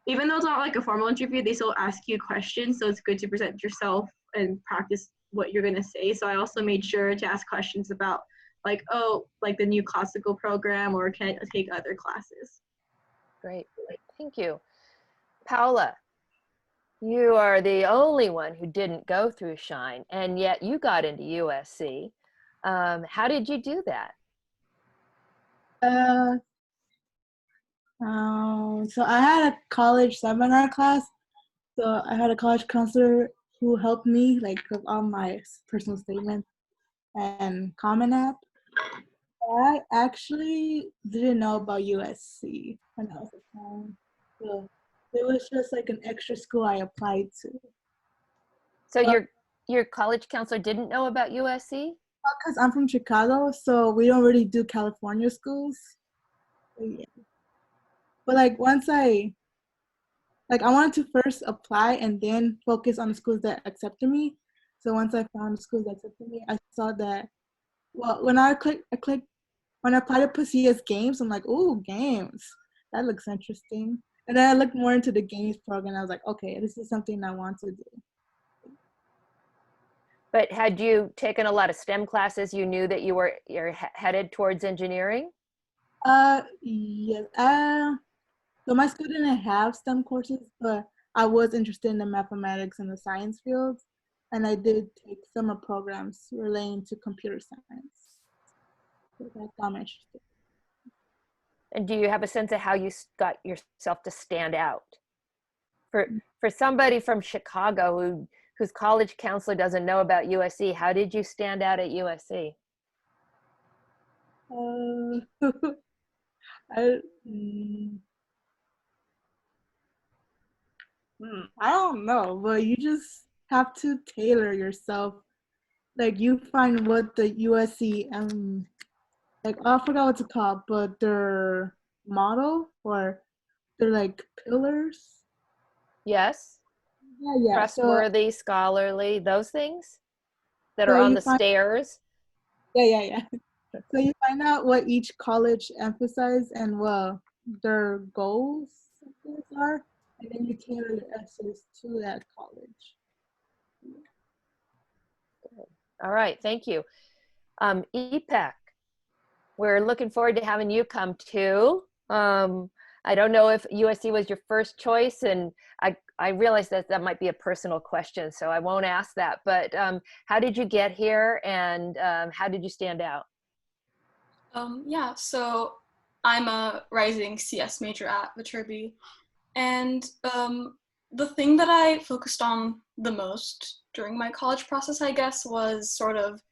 Even though it's not like a formal interview, they still ask you questions, so it's good to present yourself and practice what you're gonna say. So I also made sure to ask questions about like, oh, like the new classical program, or can I take other classes? Great, thank you. Paula, you are the only one who didn't go through Shine, and yet you got into USC. How did you do that? So I had a college seminar class. So I had a college counselor who helped me like with all my personal statements and Common App. I actually didn't know about USC when I was applying. So it was just like an extra school I applied to. So your college counselor didn't know about USC? Because I'm from Chicago, so we don't really do California schools. So, yeah. But like once I wanted to first apply and then focus on the schools that accepted me. So once I found the schools that accepted me, I saw that, well, when I applied to PCS Games, I'm like, ooh, games. That looks interesting. And then I looked more into the games program. I was like, okay, this is something I want to do. But had you taken a lot of STEM classes, you knew that you're headed towards engineering? Yes. So my school didn't have STEM courses, but I was interested in the mathematics and the science fields, and I did take summer programs relating to computer science. So that got me interested. And do you have a sense of how you got yourself to stand out? For somebody from Chicago whose college counselor doesn't know about USC, how did you stand out at USC? I don't know, but you just have to tailor yourself. Like you find what the USC like I forgot what it's called, but their model or their like pillars. Yes. Yeah. Trustworthy, scholarly, those things that are on the stairs. Yeah. So you find out what each college emphasizes and what their goals are, and then you tailor your essays to that college. All right, thank you. EPEC, we're looking forward to having you come too. I don't know if USC was your first choice, and I realize that might be a personal question, so I won't ask that, but how did you get here, and how did you stand out? Yeah, so I'm a rising CS major at Viterbi, and the thing that I focused on the most during my college process, I guess, was sort of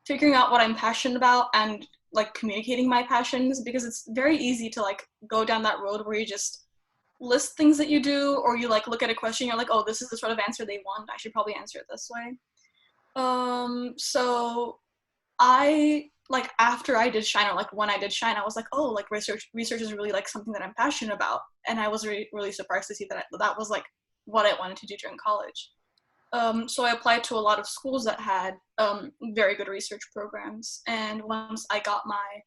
figuring out what I'm passionate about and like communicating my passions, because it's very easy to like go down that road where you just list things that you do, or you like look at a question, you're like, oh, this is the sort of answer they want, I should probably answer it this way. So I, like after I did Shine, or like when I did Shine, I was like, oh, like research is really like something that I'm passionate about. And I was really surprised to see that that was like what I wanted to do during college. So I applied to a lot of schools that had very good research programs. And once I got my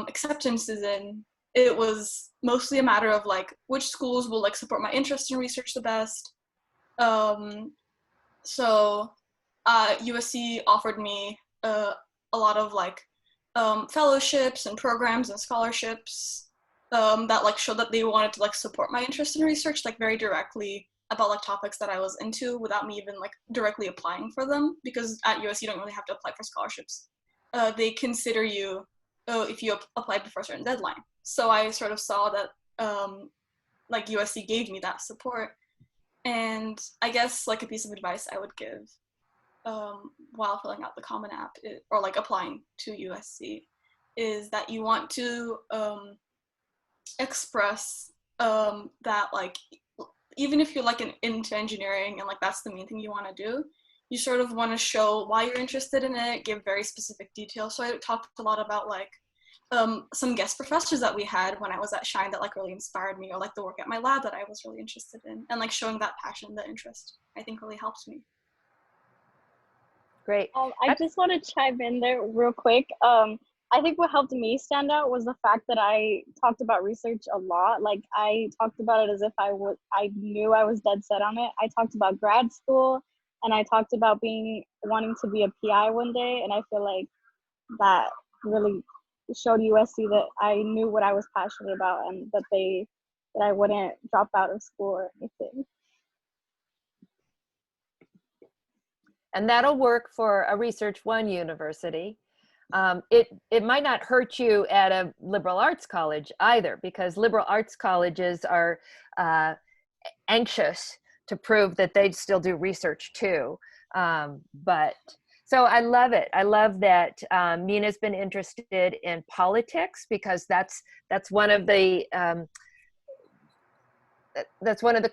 acceptances in, it was mostly a matter of like which schools will like support my interest in research the best. So USC offered me a lot of like fellowships and programs and scholarships that like showed that they wanted to like support my interest in research like very directly about like topics that I was into without me even like directly applying for them, because at USC you don't really have to apply for scholarships. They consider you if you apply before a certain deadline. So I sort of saw that like USC gave me that support. And I guess like a piece of advice I would give while filling out the Common App or like applying to USC is that you want to express that like even if you're like into engineering and like that's the main thing you want to do, you sort of want to show why you're interested in it, give very specific details. So I talked a lot about like some guest professors that we had when I was at Shine that like really inspired me, or like the work at my lab that I was really interested in, and like showing that passion, the interest, I think really helps me. Great. I just want to chime in there real quick. I think what helped me stand out was the fact that I talked about research a lot. Like I talked about it as if I knew I was dead set on it. I talked about grad school, and I talked about wanting to be a PI one day. And I feel like that really showed USC that I knew what I was passionate about, and that I wouldn't drop out of school or anything. And that'll work for a Research One university. It might not hurt you at a liberal arts college either, because liberal arts colleges are anxious to prove that they'd still do research too. So I love it. I love that Mina's been interested in politics, because that's one of the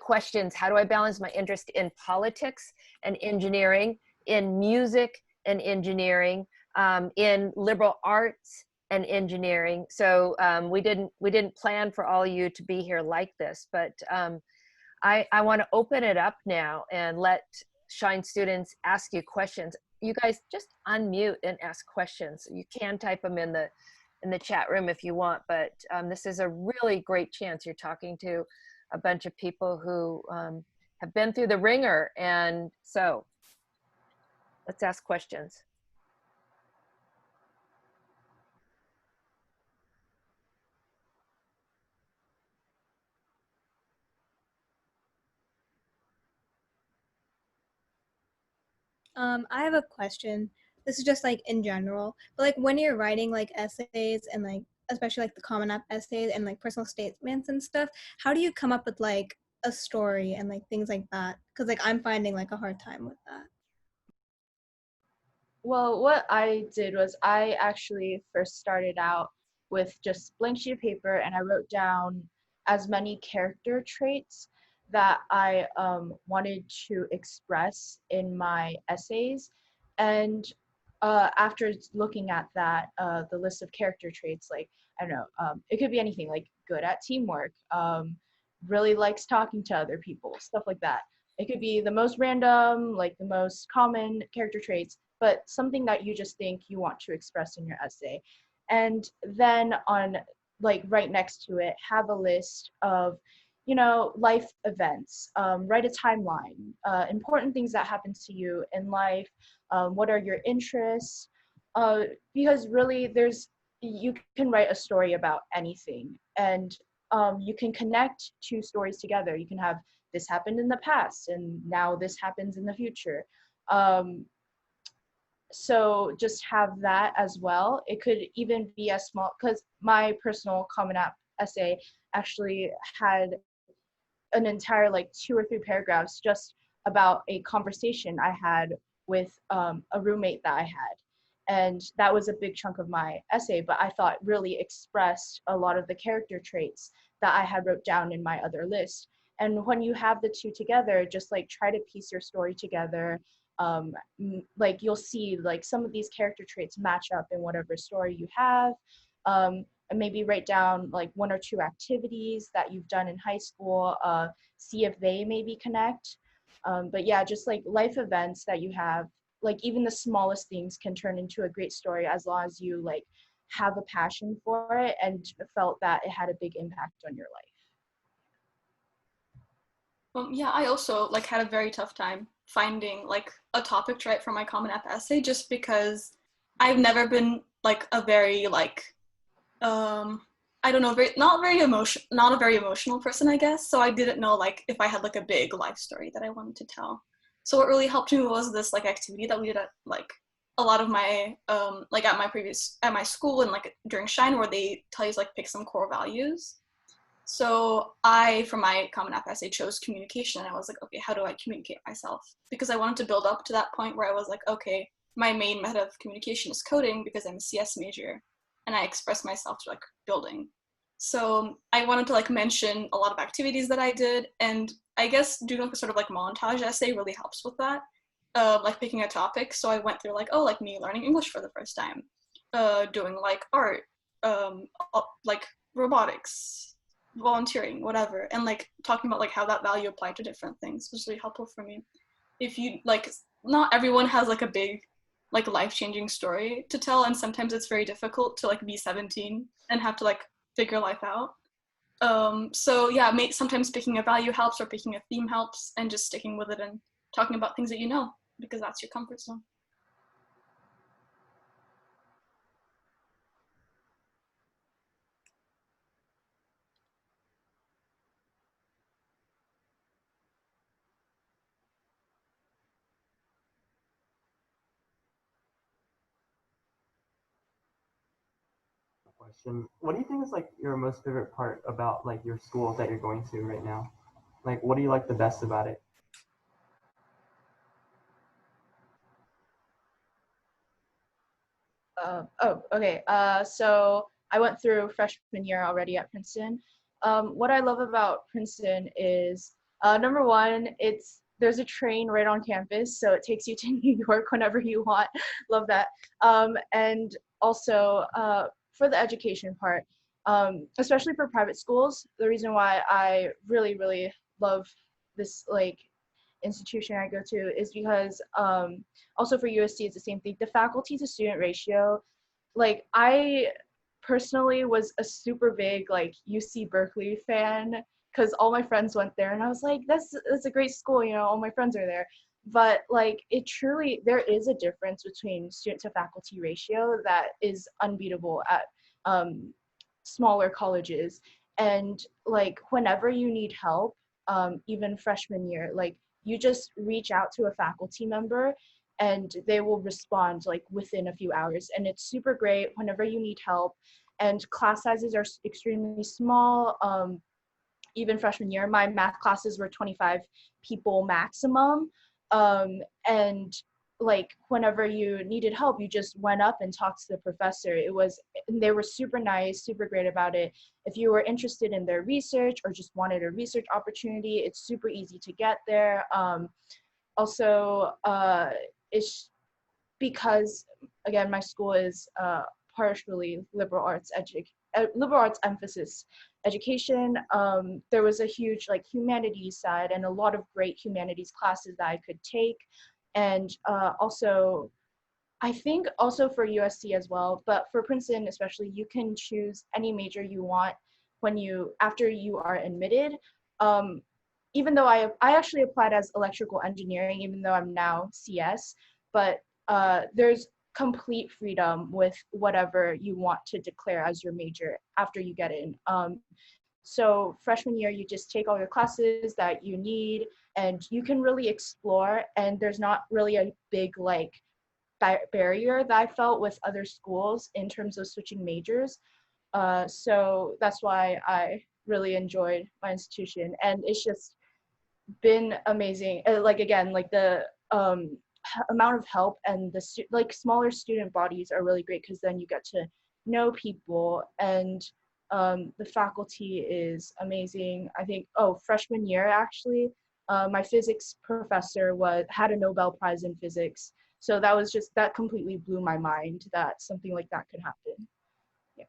questions. How do I balance my interest in politics and engineering, in music and engineering, in liberal arts and engineering? So we didn't plan for all of you to be here like this, but I want to open it up now and let Shine students ask you questions. You guys just unmute and ask questions. You can type them in the chat room if you want, but this is a really great chance. You're talking to a bunch of people who have been through the ringer, and so let's ask questions. I have a question. This is just like in general, but like when you're writing like essays and like especially like the Common App essays and like personal statements and stuff, how do you come up with like a story and like things like that? Because like I'm finding like a hard time with that. Well, what I did was I actually first started out with just blank sheet of paper, and I wrote down as many character traits that I wanted to express in my essays. And after looking at that, the list of character traits, like, I don't know, it could be anything, like good at teamwork, really likes talking to other people, stuff like that. It could be the most random, like the most common character traits, but something that you just think you want to express in your essay. And then on, like, right next to it, have a list of, you know, life events, write a timeline, important things that happen to you in life, what are your interests, because really you can write a story about anything, and you can connect two stories together. You can have this happened in the past and now this happens in the future. So just have that as well. It could even be as small, because my personal Common App essay actually had an entire like 2 or 3 paragraphs just about a conversation I had with a roommate that I had. And that was a big chunk of my essay, but I thought really expressed a lot of the character traits that I had wrote down in my other list. And when you have the two together, just like try to piece your story together. Like you'll see like some of these character traits match up in whatever story you have. And maybe write down like 1 or 2 activities that you've done in high school, see if they maybe connect. But yeah, just like life events that you have, like even the smallest things can turn into a great story as long as you like have a passion for it and felt that it had a big impact on your life. Yeah, I also like had a very tough time finding like a topic to write for my Common App essay, just because I've never been like a very like I don't know, not a very emotional person, I guess. So I didn't know like if I had like a big life story that I wanted to tell. So what really helped me was this like activity that we did at like a lot of my like at my school and like during Shine, where they tell you to like pick some core values. So I, for my Common App essay, chose communication. And I was like, okay, how do I communicate myself? Because I wanted to build up to that point where I was like, okay, my main method of communication is coding because I'm a CS major, and I express myself to like building. So I wanted to like mention a lot of activities that I did, and I guess doing like a sort of like montage essay really helps with that, like picking a topic. So I went through like, oh, like me learning English for the first time, doing like art, like robotics, volunteering, whatever, and like talking about like how that value applied to different things was really helpful for me. If you like, not everyone has like a big like life-changing story to tell, and sometimes it's very difficult to like be 17 and have to like figure life out. So yeah, sometimes picking a value helps, or picking a theme helps, and just sticking with it and talking about things that you know, because that's your comfort zone. Question. What do you think is like your most favorite part about like your school that you're going to right now? Like, what do you like the best about it? Oh, okay. So I went through freshman year already at Princeton. What I love about Princeton is number one, there's a train right on campus, so it takes you to New York whenever you want. Love that. And also for the education part, especially for private schools, the reason why I really, really love this like institution I go to is because also for USC it's the same thing. The faculty to student ratio, like I personally was a super big like UC Berkeley fan because all my friends went there and I was like, that's a great school, you know, all my friends are there. But like it truly, there is a difference between student to faculty ratio that is unbeatable at smaller colleges. And like whenever you need help, even freshman year, like you just reach out to a faculty member and they will respond like within a few hours. And it's super great whenever you need help. And class sizes are extremely small. Even freshman year, my math classes were 25 people maximum. And like whenever you needed help, you just went up and talked to the professor. They were super nice, super great about it. If you were interested in their research or just wanted a research opportunity, it's super easy to get there. Also, it's because again, my school is partially liberal arts emphasis education. There was a huge like humanities side and a lot of great humanities classes that I could take. And also, I think also for USC as well, but for Princeton especially, you can choose any major you want after you are admitted. Even though I actually applied as electrical engineering, even though I'm now CS, but there's complete freedom with whatever you want to declare as your major after you get in. So freshman year, you just take all your classes that you need and you can really explore, and there's not really a big like barrier that I felt with other schools in terms of switching majors. So that's why I really enjoyed my institution, and it's just been amazing. Like again, like the amount of help and the like smaller student bodies are really great because then you get to know people, and the faculty is amazing. I think freshman year actually, my physics professor had a Nobel Prize in physics, so that completely blew my mind that something like that could happen. Yeah.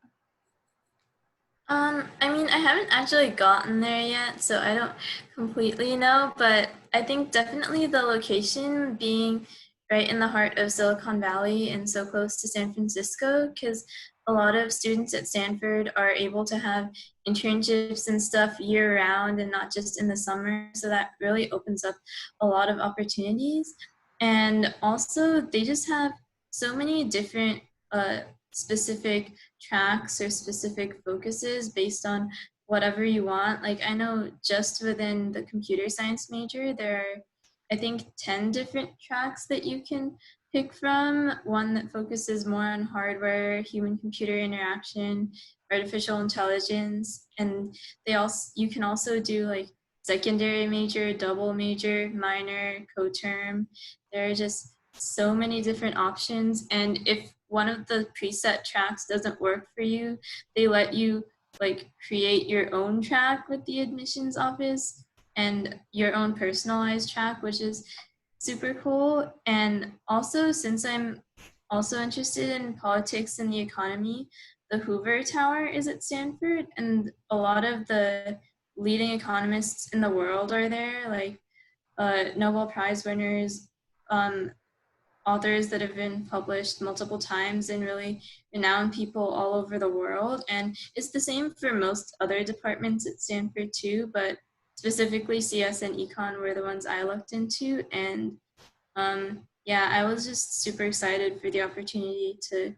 I mean, I haven't actually gotten there yet, so I don't completely know, but I think definitely the location being right in the heart of Silicon Valley and so close to San Francisco, because a lot of students at Stanford are able to have internships and stuff year round and not just in the summer. So that really opens up a lot of opportunities. And also, they just have so many different specific tracks or specific focuses based on whatever you want. Like I know just within the computer science major, there are, I think, 10 different tracks that you can pick from. One that focuses more on hardware, human computer interaction, artificial intelligence, and you can also do like secondary major, double major, minor, co-term. There are just so many different options, and if one of the preset tracks doesn't work for you, they let you like create your own track with the admissions office and your own personalized track, which is super cool. And also, since I'm also interested in politics and the economy, the Hoover Tower is at Stanford, and a lot of the leading economists in the world are there, like Nobel Prize winners, authors that have been published multiple times, and really renowned people all over the world. And it's the same for most other departments at Stanford too, but specifically CS and Econ were the ones I looked into. And yeah, I was just super excited for the opportunity to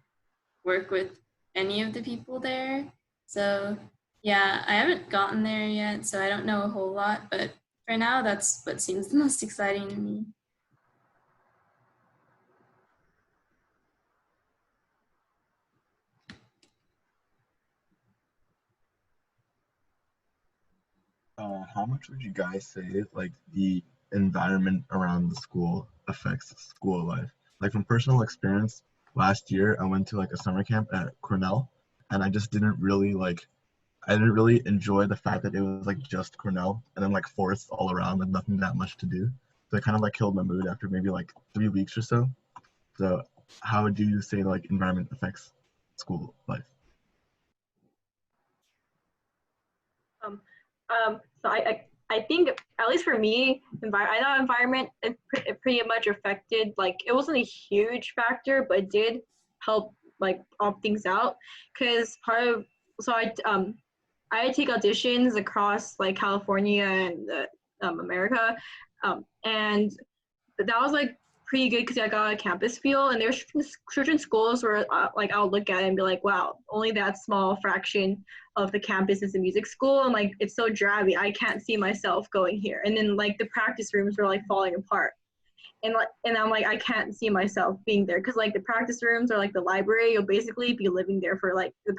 work with any of the people there. So yeah, I haven't gotten there yet, so I don't know a whole lot, but for now, that's what seems the most exciting to me. How much would you guys say like the environment around the school affects school life? Like from personal experience, last year I went to like a summer camp at Cornell, and I didn't really enjoy the fact that it was like just Cornell and then like forests all around and nothing that much to do. So it kind of like killed my mood after maybe like 3 weeks or so. So how do you say like environment affects school life? So I think, at least for me, I know environment it pretty much affected, like it wasn't a huge factor, but it did help like opt things out, because part of, so I take auditions across like California and America, and that was like pretty good because I got a campus feel, and there's certain schools where like I'll look at it and be like, wow, only that small fraction of the campus is a music school, and like it's so drabby, I can't see myself going here. And then like the practice rooms were like falling apart, and I'm like, I can't see myself being there, because like the practice rooms are like the library, you'll basically be living there for like the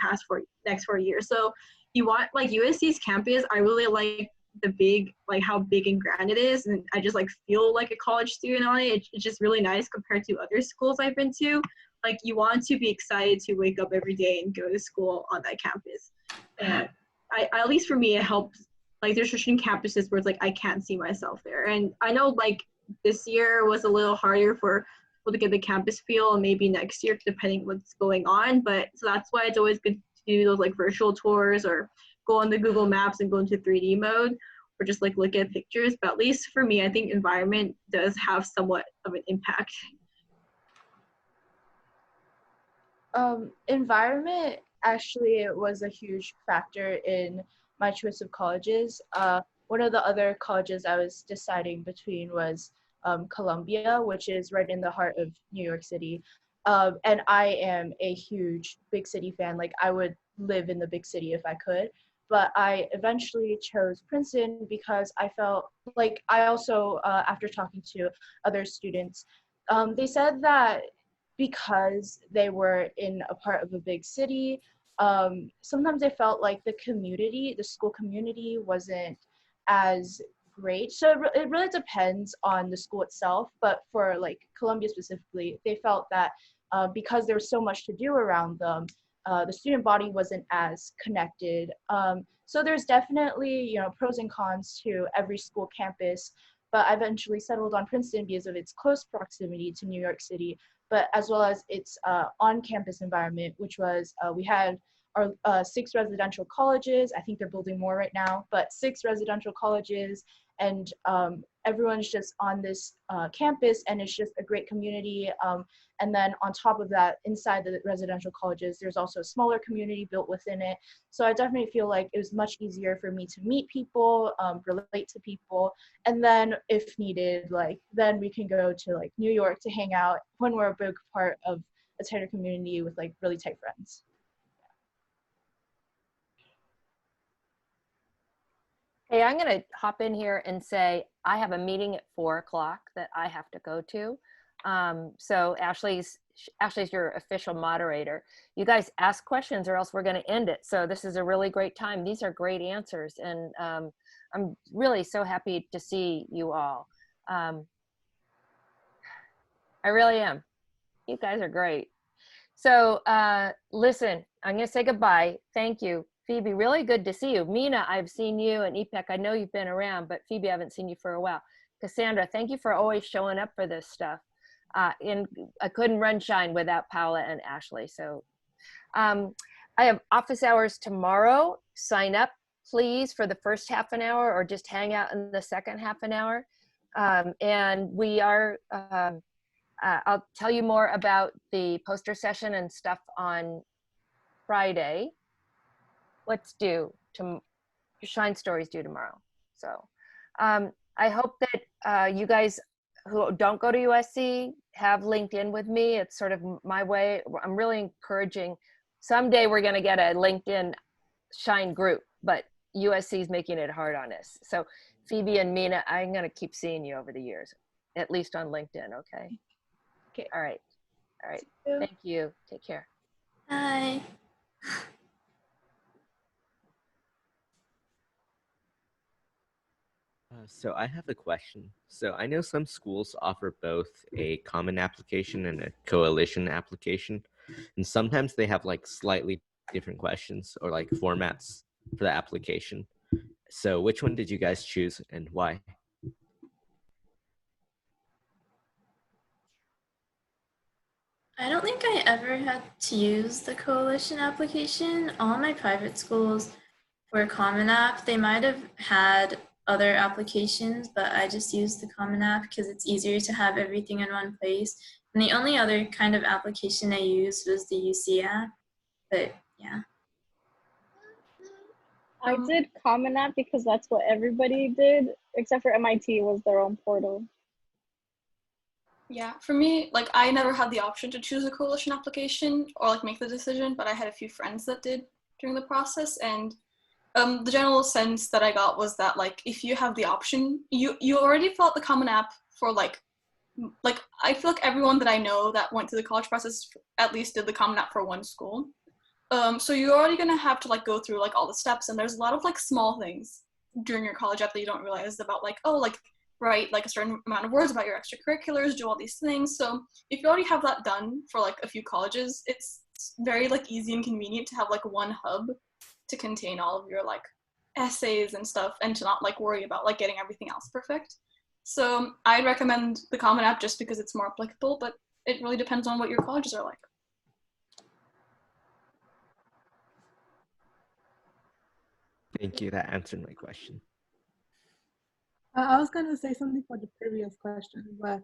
next 4 years. So you want like USC's campus, I really like the big, like how big and grand it is, and I just like feel like a college student on it. It's just really nice compared to other schools I've been to. Like you want to be excited to wake up every day and go to school on that campus. And at least for me, it helps. Like there's certain campuses where it's like I can't see myself there, and I know like this year was a little harder for people to get the campus feel, and maybe next year depending what's going on. But so that's why it's always good to do those like virtual tours, or go on the Google Maps and go into 3D mode, or just like look at pictures. But at least for me, I think environment does have somewhat of an impact. Environment actually was a huge factor in my choice of colleges. One of the other colleges I was deciding between was Columbia, which is right in the heart of New York City. And I am a huge big city fan. Like I would live in the big city if I could. But I eventually chose Princeton because I felt like I also, after talking to other students, they said that because they were in a part of a big city, sometimes they felt like the school community wasn't as great. So it really depends on the school itself. But for like Columbia specifically, they felt that because there was so much to do around them, the student body wasn't as connected. So there's definitely, pros and cons to every school campus, but I eventually settled on Princeton because of its close proximity to New York City, but as well as its on-campus environment, which was, we had are 6 residential colleges. I think they're building more right now, but 6 residential colleges, and everyone's just on this campus, and it's just a great community. And then on top of that, inside the residential colleges, there's also a smaller community built within it. So I definitely feel like it was much easier for me to meet people, relate to people, and then if needed, like then we can go to like New York to hang out when we're a big part of a tighter community with like really tight friends. Hey, I'm going to hop in here and say I have a meeting at 4 o'clock that I have to go to. So Ashley's your official moderator. You guys ask questions or else we're going to end it. So this is a really great time. These are great answers. And I'm really so happy to see you all. I really am. You guys are great. So listen, I'm going to say goodbye. Thank you. Phoebe, really good to see you. Mina, I've seen you, and Ipek, I know you've been around, but Phoebe, I haven't seen you for a while. Cassandra, thank you for always showing up for this stuff. And I couldn't run Shine without Paula and Ashley. So I have office hours tomorrow. Sign up, please, for the first half an hour or just hang out in the second half an hour. And we are, I'll tell you more about the poster session and stuff on Friday. What's due to Shine Stories due tomorrow. So I hope that you guys who don't go to USC have LinkedIn with me. It's sort of my way. I'm really encouraging. Someday we're going to get a LinkedIn Shine group, but USC is making it hard on us. So Phoebe and Mina, I'm going to keep seeing you over the years, at least on LinkedIn. Okay. Okay. All right. All right. Thank you. Take care. Bye. So I have a question. So I know some schools offer both a common application and a coalition application, and sometimes they have like slightly different questions or like formats for the application. So which one did you guys choose and why? I don't think I ever had to use the coalition application. All my private schools were Common App. They might have had other applications, but I just used the Common App because it's easier to have everything in one place. And the only other kind of application I used was the UC app, but yeah. I did Common App because that's what everybody did, except for MIT was their own portal. Yeah, for me, like I never had the option to choose a coalition application or like make the decision, but I had a few friends that did during the process, and the general sense that I got was that like if you have the option, you already fill out the Common App for like I feel like everyone that I know that went through the college process at least did the Common App for one school. So you're already gonna have to like go through like all the steps, and there's a lot of like small things during your college app that you don't realize about, like, oh, like write like a certain amount of words about your extracurriculars, do all these things. So if you already have that done for like a few colleges, it's very like easy and convenient to have like one hub to contain all of your like essays and stuff, and to not like worry about like getting everything else perfect. So I'd recommend the Common App just because it's more applicable, but it really depends on what your colleges are like. Thank you. That answered my question. I was going to say something for the previous question, but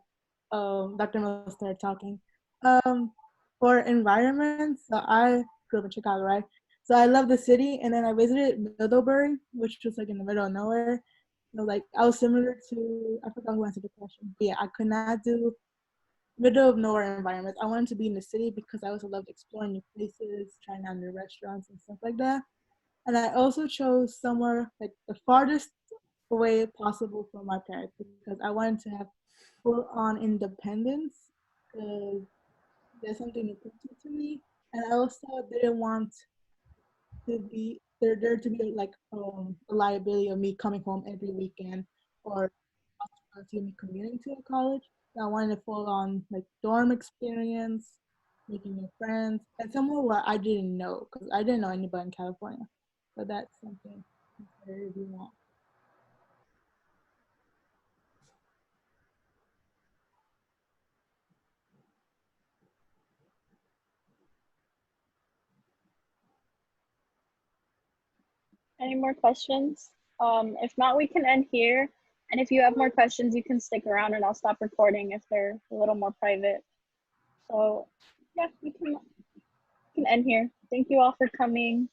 Dr. Miller started talking. For environment, so I grew up in Chicago, right? So I love the city, and then I visited Middlebury, which was like in the middle of nowhere. So like I was similar to, I forgot who answered the question. But yeah, I could not do middle of nowhere environments. I wanted to be in the city because I also loved exploring new places, trying out new restaurants and stuff like that. And I also chose somewhere like the farthest away possible from my parents because I wanted to have full on independence because there's something important to me. And I also didn't want to be there to be like a liability of me coming home every weekend or me commuting to a college. So I wanted a full on like dorm experience, making new friends, and somewhere where I didn't know because I didn't know anybody in California. So that's something I really want. Any more questions? If not, we can end here. And if you have more questions, you can stick around and I'll stop recording if they're a little more private. So yeah, we can end here. Thank you all for coming.